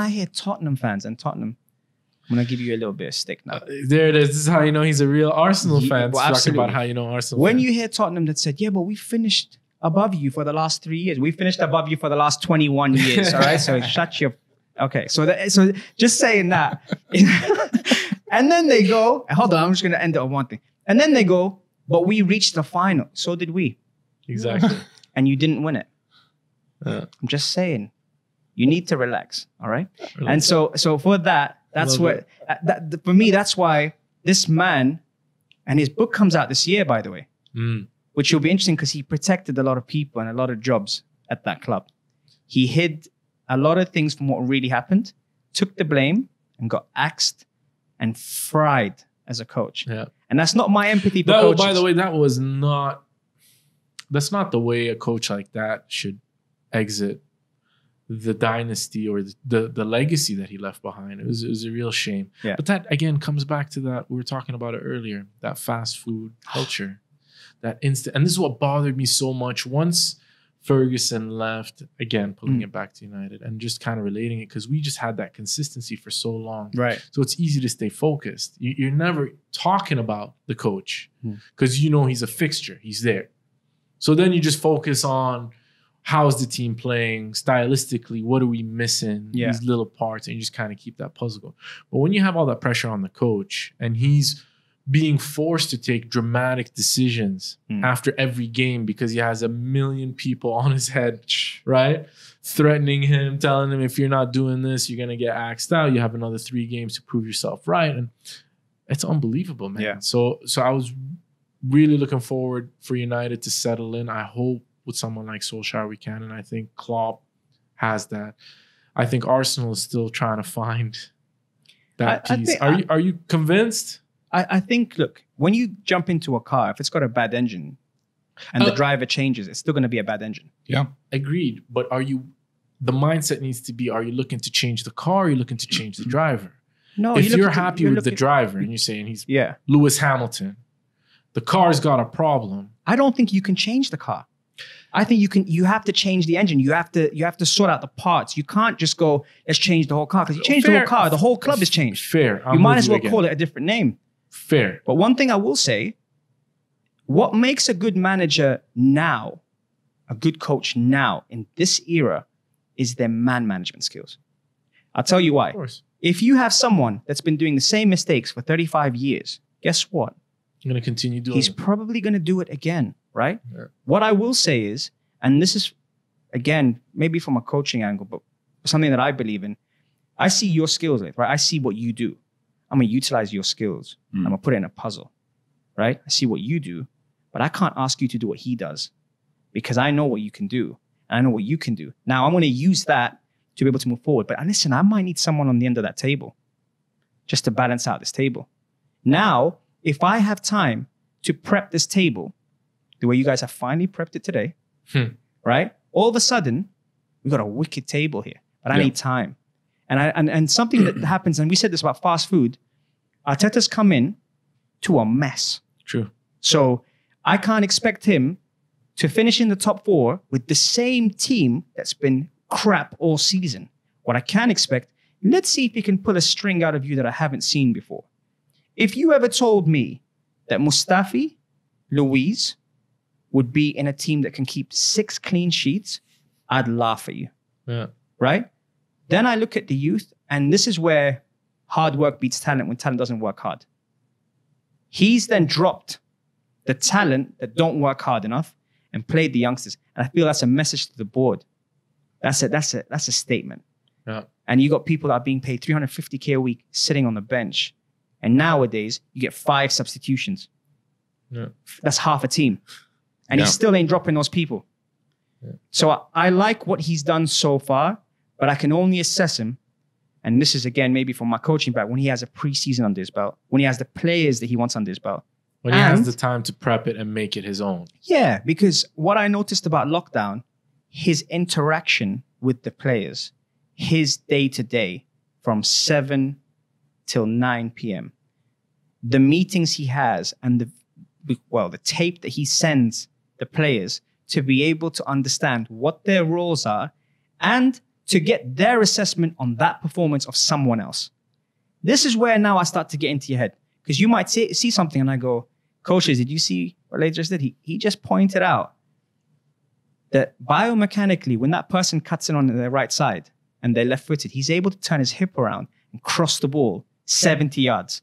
hear Tottenham fans and Tottenham, I'm going to give you a little bit of stick now. There it is. This is how you know he's a real Arsenal fan. Well, talking about how you know Arsenal When fans. you hear Tottenham that said, yeah, but we finished above you for the last 3 years. We finished above you for the last 21 years. All right. So shut your. Okay. So just saying that. And then they go, hold on, I'm just going to end it on one thing. And then they go, but we reached the final. So did we. Exactly. And you didn't win it. I'm just saying, you need to relax. All right. And so for that's what, for me, that's why this man, and his book comes out this year, by the way. Which will be interesting because he protected a lot of people and a lot of jobs at that club. He hid a lot of things from what really happened, took the blame, and got axed and fried as a coach. Yeah. And that's not my empathy for coaches. By the way, that's not the way a coach like that should exit the dynasty or the legacy that he left behind. It was a real shame. Yeah. But that, again, comes back to that, we were talking about it earlier, that fast food culture. That instant, and this is what bothered me so much. Once Ferguson left, again, pulling it back to United and just kind of relating it, because we just had that consistency for so long. Right. So it's easy to stay focused. You're never talking about the coach because you know he's a fixture. He's there. So then you just focus on how's the team playing stylistically, what are we missing, these little parts, and you just kind of keep that puzzle going. But when you have all that pressure on the coach and he's being forced to take dramatic decisions after every game because he has 1 million people on his head, right? Threatening him, telling him, if you're not doing this, you're going to get axed out. You have another 3 games to prove yourself right. And it's unbelievable, man. Yeah. So I was really looking forward for United to settle in. I hope with someone like Solskjaer we can. And I think Klopp has that. I think Arsenal is still trying to find that piece. Are you convinced? I think, look, when you jump into a car, if it's got a bad engine and the driver changes, it's still going to be a bad engine. Yeah. Agreed. But the mindset needs to be, are you looking to change the car? Or are you looking to change the driver? No. If you're happy with the driver and you're saying he's Lewis Hamilton, the car's got a problem. I don't think you can change the car. I think you have to change the engine. You have to sort out the parts. You can't just go, let's change the whole car. Because you change the whole car, the whole club is changed. Fair. You might as well call it a different name. Fair. But one thing I will say, what makes a good manager now, a good coach now in this era, is their man management skills. I'll tell you why. Of course. If you have someone that's been doing the same mistakes for 35 years, guess what? I'm going to continue doing He's it. probably going to do it again, right? Yeah. What I will say is, and this is, again, maybe from a coaching angle, but something that I believe in, I see your skills, right? I see what you do. I'm going to utilize your skills. I'm going to put it in a puzzle, right? I see what you do, but I can't ask you to do what he does because I know what you can do and I know what you can do. Now, I'm going to use that to be able to move forward. But listen, I might need someone on the end of that table just to balance out this table. Now, if I have time to prep this table the way you guys have finally prepped it today, right? All of a sudden, we've got a wicked table here, but I need time. And something that happens, and we said this about fast food, Arteta's come in to a mess. True. So I can't expect him to finish in the top 4 with the same team that's been crap all season. What I can expect, let's see if he can pull a string out of you that I haven't seen before. If you ever told me that Mustafi, Luiz would be in a team that can keep 6 clean sheets, I'd laugh at you. Yeah. Right? Then I look at the youth, and this is where hard work beats talent when talent doesn't work hard. He's then dropped the talent that don't work hard enough and played the youngsters. And I feel that's a message to the board. That's a statement. Yeah. And you got people that are being paid $350K a week sitting on the bench. And nowadays, you get 5 substitutions. Yeah. That's half a team. And he still ain't dropping those people. Yeah. So I like what he's done so far, but I can only assess him. And this is, again, maybe from my coaching back, when he has a preseason under his belt, when he has the players that he wants under his belt. When he has the time to prep it and make it his own. Yeah, because what I noticed about lockdown, his interaction with the players, his day-to-day from 7 till 9 p.m., the meetings he has and the tape that he sends the players to be able to understand what their roles are and to get their assessment on that performance of someone else. This is where now I start to get into your head, because you might see something and I go, coaches, did you see what Lay just did? He just pointed out that biomechanically, when that person cuts in on their right side and they're left-footed, he's able to turn his hip around and cross the ball 70 yards.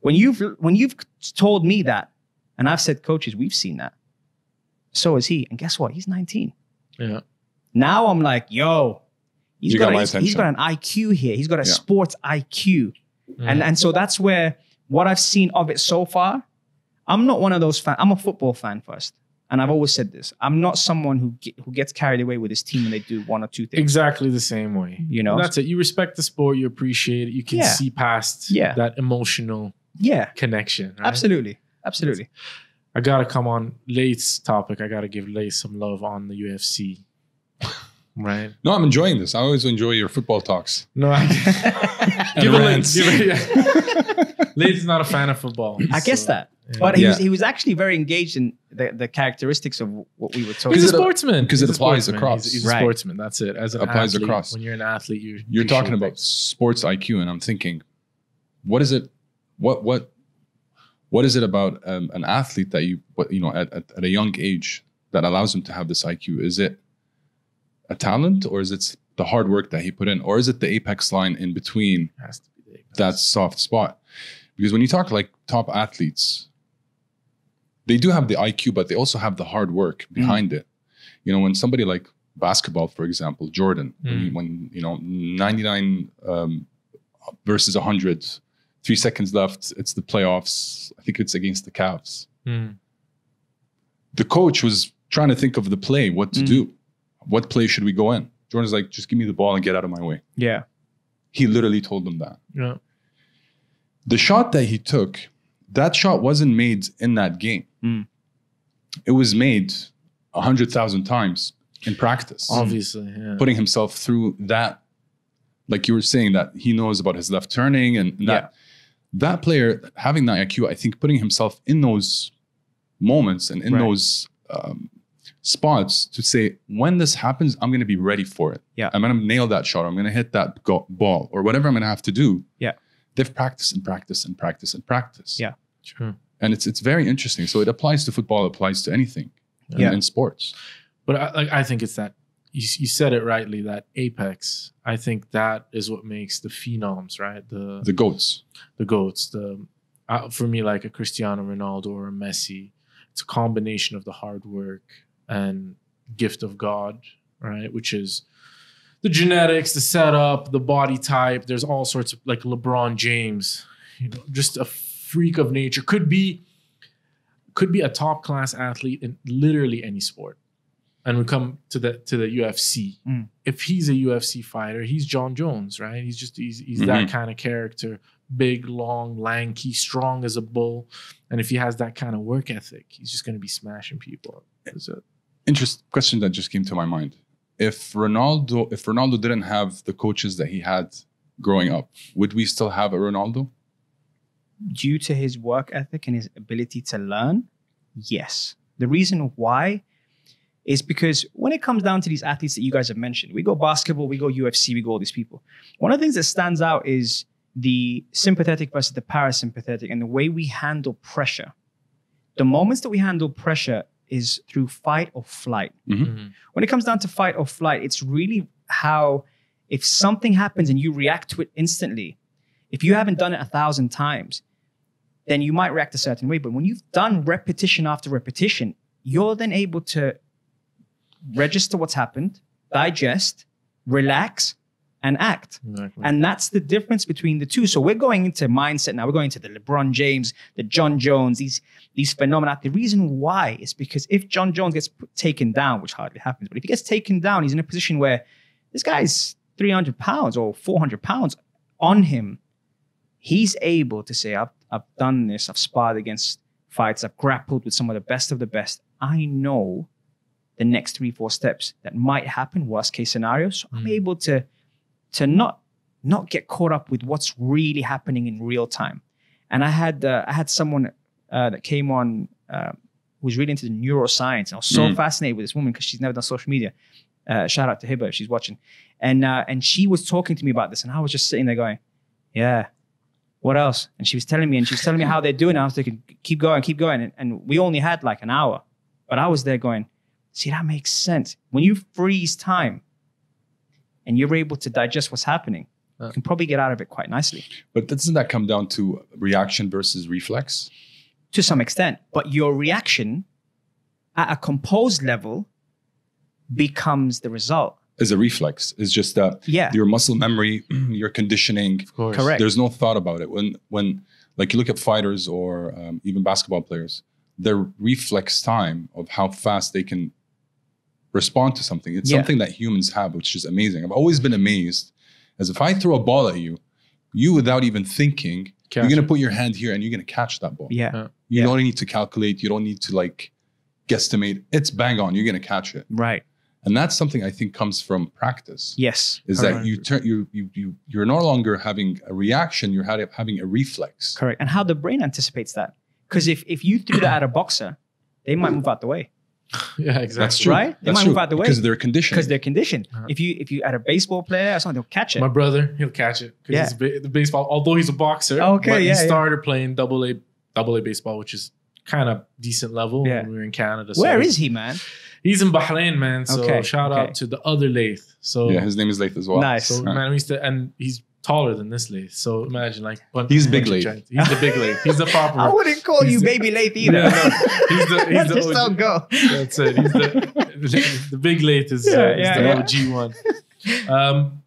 When you've told me that, and I've said, coaches, we've seen that. So is he. And guess what? He's 19. Yeah. Now I'm like, yo, he's got an IQ here. He's got a sports IQ. And so that's where what I've seen of it so far, I'm not one of those fans. I'm a football fan first. And I've always said this. I'm not someone who gets carried away with his team when they do 1 or 2 things. Exactly the same way. You know? That's it. You respect the sport. You appreciate it. You can see past that emotional connection. Right? Absolutely. Absolutely. I got to come on Lay's topic. I got to give Lay some love on the UFC. Right? No, I'm enjoying this. I always enjoy your football talks. No, give it Lay's not a fan of football. I guess that. Yeah. But he was actually very engaged in the characteristics of what we were talking about. He's a sportsman. Because it applies across. He's a sportsman. That's it. As an applies athlete, across. When you're an athlete, you're talking about sports IQ, and I'm thinking, what is it? What is it about an athlete that at a young age that allows him to have this IQ? Is it a talent, or is it the hard work that he put in, or is it the apex line in between? It has to be the apex. That soft spot? Because when you talk like top athletes, they do have the IQ, but they also have the hard work behind it. You know, when somebody like basketball, for example, Jordan, when 99 versus 100, 3 seconds left, it's the playoffs. I think it's against the Cavs. The coach was trying to think of the play, what to do. What play should we go in? Jordan's like, just give me the ball and get out of my way. Yeah. He literally told them that. Yeah. The shot that he took, that shot wasn't made in that game. It was made 100,000 times in practice. Obviously, yeah. Putting himself through that, like you were saying, that he knows about his left turning and that player having that IQ, I think putting himself in those moments and in those spots to say, when this happens, I'm going to be ready for it. Yeah. I'm going to nail that shot. I'm going to hit that ball or whatever I'm going to have to do. Yeah. They've practiced and practiced and practiced and practiced. Yeah. True. And it's very interesting. So it applies to football, it applies to anything in sports. But I think it's that, you said it rightly, that apex. I think that is what makes the phenoms, right? The GOATs. The GOATs. For me, like a Cristiano Ronaldo or a Messi, it's a combination of the hard work and gift of God, right? Which is the genetics, the setup, the body type. There's all sorts of, like LeBron James, just a freak of nature. Could be a top class athlete in literally any sport. And we come to the UFC. If he's a UFC fighter, he's John Jones, right? He's that kind of character. Big, long, lanky, strong as a bull. And if he has that kind of work ethic, he's just going to be smashing people. Interesting question that just came to my mind. If Ronaldo didn't have the coaches that he had growing up, would we still have a Ronaldo? Due to his work ethic and his ability to learn, yes. The reason why is because when it comes down to these athletes that you guys have mentioned, we go basketball, we go UFC, we go all these people. One of the things that stands out is the sympathetic versus the parasympathetic and the way we handle pressure. The moments that we handle pressure is through fight or flight. When it comes down to fight or flight, it's really how, if something happens and you react to it instantly, if you haven't done it 1,000 times, then you might react a certain way. But when you've done repetition after repetition, you're then able to register what's happened, digest, relax, and act. Exactly. And that's the difference between the two. So we're going into mindset now. We're going to the LeBron James, the John Jones, these phenomena. The reason why is because if John Jones gets taken down, which hardly happens, but if he gets taken down, he's in a position where this guy's 300 pounds or 400 pounds on him. He's able to say, I've done this. I've sparred against fights. I've grappled with some of the best. I know the next 3-4 steps that might happen, worst case scenario. So I'm able to not get caught up with what's really happening in real time. And I had someone that came on who was really into the neuroscience. And I was so fascinated with this woman because she's never done social media. Shout out to Hiba if she's watching. And she was talking to me about this, and I was just sitting there going, yeah, what else? And she was telling me how they're doing. I was thinking, keep going. And we only had like an hour, but I was there going, see, that makes sense. When you freeze time and you're able to digest what's happening, you can probably get out of it quite nicely. But doesn't that come down to reaction versus reflex? To some extent. But your reaction at a composed level becomes the result. As a reflex. It's just that your muscle memory, your conditioning. Of course. Correct. There's no thought about it. When like you look at fighters or even basketball players, their reflex time of how fast they can respond to something. It's something that humans have, which is amazing. I've always been amazed as if I throw a ball at you, without even thinking, you're going to put your hand here and you're going to catch that ball. You don't need to calculate. You don't need to like guesstimate. It's bang on. You're going to catch it. Right. And that's something I think comes from practice. Yes. Is that you're no longer having a reaction, you're having a reflex. Correct. And how the brain anticipates that. Because if you threw that at a boxer, they might move out the way. Yeah, exactly. That's true. Right? They might move out the way. Because they're conditioned. Because they're conditioned. If you at a baseball player or something, they'll catch it. My brother, he'll catch it. Because the baseball, although he's a boxer, he started playing double A baseball, which is kind of decent level when we were in Canada. Where is he, man? He's in Bahrain, man. So shout out to the other Laith. So yeah, his name is Laith as well. Nice. So man, and he's taller than this Laith. So imagine like he's big Laith. He's the big Laith. He's the proper. I wouldn't call you baby Laith either. He's the just don't go. That's it. He's the big Laith is the OG one.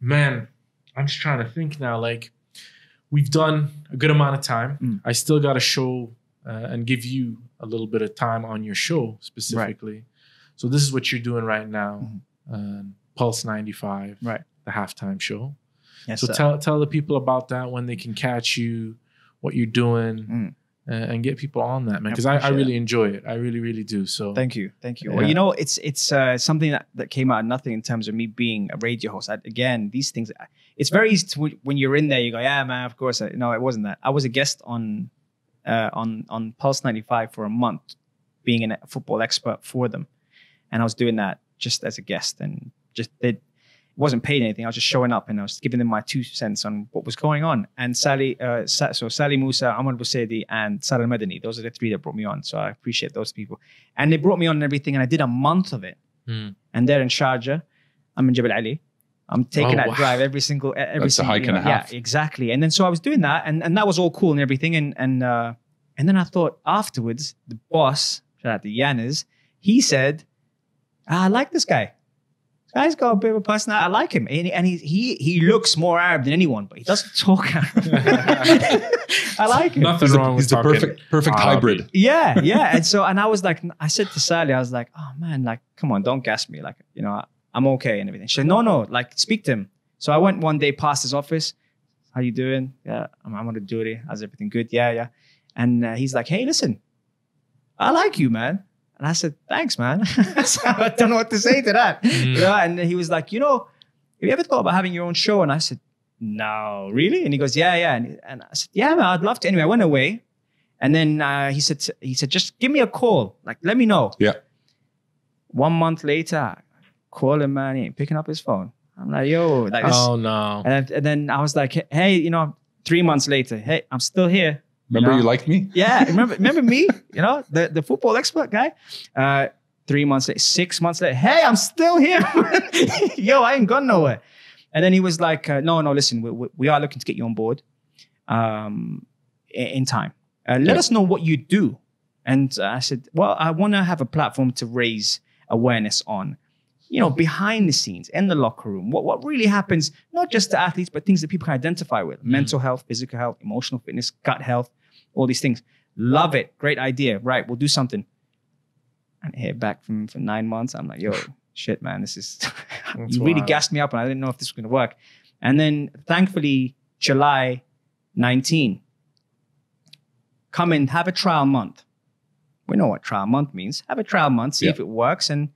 Man, I'm just trying to think now. Like we've done a good amount of time. I still got to show and give you a little bit of time on your show specifically. Right. So this is what you're doing right now. Pulse 95, the halftime show. Yes, so tell the people about that, when they can catch you, what you're doing, and get people on that, man. Because I really enjoy it. I really, really do. So thank you. Yeah. Well, you know, it's something that came out of nothing in terms of me being a radio host. Again, these things, it's very easy to, when you're in there, you go, yeah, man, of course. No, it wasn't that. I was a guest on Pulse 95 for a month, being a football expert for them. And I was doing that just as a guest, and it wasn't paid anything. I was just showing up and I was giving them my 2 cents on what was going on. And Sally Musa, Omar Al-Duri, and Sarah Al-Madani, those are the 3 that brought me on. So I appreciate those people. And they brought me on and everything, and I did a month of it. And they're in Sharjah. I'm in Jebel Ali. I'm taking that drive every single That's a hike and a half. Yeah, exactly. And then so I was doing that, and that was all cool and everything. And then I thought afterwards, the boss, shout out to Yanis, he said, I like this guy. This guy's got a bit of a personality. I like him. And he looks more Arab than anyone, but he doesn't talk Arab. I like him. Nothing wrong with talking. He's the perfect hybrid. Yeah. And I was like, I said to Sally, I was like, oh man, like, come on, don't gas me. Like, you know, I'm okay and everything. She said, no, like, speak to him. So I went one day past his office. How you doing? Yeah, I'm Omar Al-Duri. How's everything good? Yeah. And he's like, hey, listen, I like you, man. And I said, thanks, man. I don't know what to say to that. You know? And he was like, you know, have you ever thought about having your own show? And I said, no, really? And he goes, yeah. And I said, yeah, man, I'd love to. Anyway, I went away. And then he said, just give me a call. Like, let me know. Yeah. 1 month later, I call him, man. He ain't picking up his phone. I'm like, yo. Like this. Oh, no. And then I was like, hey, you know, 3 months later, hey, I'm still here. Remember you liked me? Yeah, remember me? You know, the football expert guy. 3 months later, 6 months later, hey, I'm still here. Yo, I ain't gone nowhere. And then he was like, no, listen, we are looking to get you on board in time. Let us know what you do. And I said, well, I want to have a platform to raise awareness on, you know, behind the scenes, in the locker room, what really happens, not just to athletes, but things that people can identify with. Mental health, physical health, emotional fitness, gut health, all these things. Love it. Great idea. Right. We'll do something. And I hear back from 9 months. I'm like, yo, shit, man, this is, you really gassed me up and I didn't know if this was going to work. And then thankfully, July 19, come in, have a trial month. We know what trial month means. Have a trial month, see if it works. And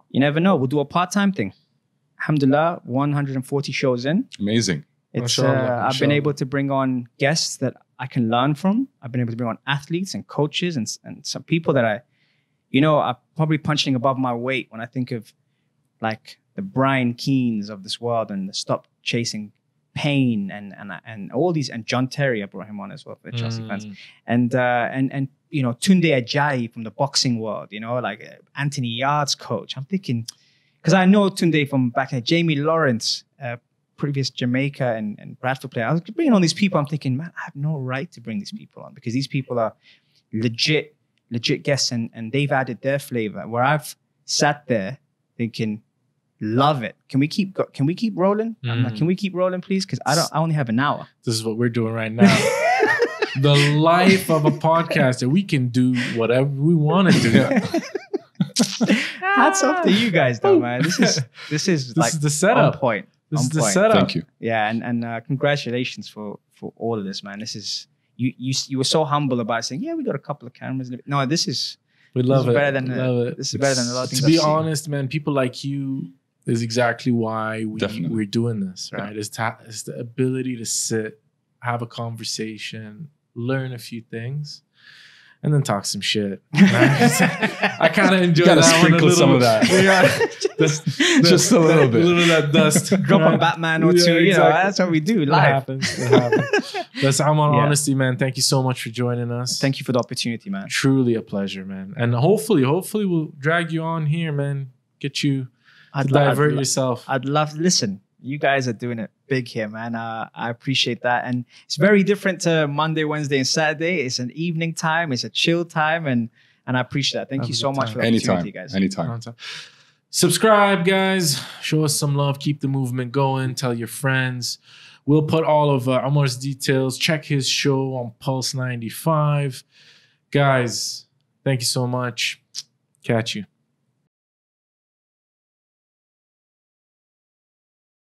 you never know. We'll do a part-time thing. Alhamdulillah, 140 shows in. Amazing. It's I've been able to bring on guests that I can learn from. I've been able to bring on athletes and coaches and some people that are probably punching above my weight when I think of like the Brian Keanes of this world and the Stop Chasing Pain and all these, and John Terry, I brought him on as well for the Chelsea fans. And you know, Tunde Ajayi from the boxing world, you know, like Anthony Yard's coach. I'm thinking, because I know Tunde from back there, Jamie Lawrence, previous Jamaica and Bradford player. I was bringing on these people. I'm thinking, man, I have no right to bring these people on because these people are legit guests and they've added their flavor. Where I've sat there thinking, love it. Can we keep rolling? I'm like, can we keep rolling, please? Because I only have an hour. This is what we're doing right now. The life of a podcaster. We can do whatever we want to do. Hats off to you guys, though, man. This is the setup. On point. This is the setup. Thank you. Yeah, and congratulations for all of this, man. This is you were so humble about saying, yeah, we got a couple of cameras. No, this is we love it. This is better than a lot of things. To be honest, man, people like you is exactly why we're doing this, right? Yeah. It's the ability to sit, have a conversation, learn a few things, and then talk some shit. I kind of enjoy that. Sprinkle some of that. Just a little bit. A little of that dust. Drop a Batman or two. Exactly. You know, that's what we do. Live. It happens. That's Omar, honestly, man. Thank you so much for joining us. Thank you for the opportunity, man. Truly a pleasure, man. And hopefully we'll drag you on here, man. Get you to divert yourself. I'd love. Listen, you guys are doing it big here, man. I appreciate that. And it's very different to Monday, Wednesday, and Saturday. It's an evening time. It's a chill time. And I appreciate that. Thank you so much for the opportunity, guys. Anytime. Subscribe, guys. Show us some love. Keep the movement going. Tell your friends. We'll put all of Omar's details. Check his show on Pulse 95. Guys, thank you so much. Catch you.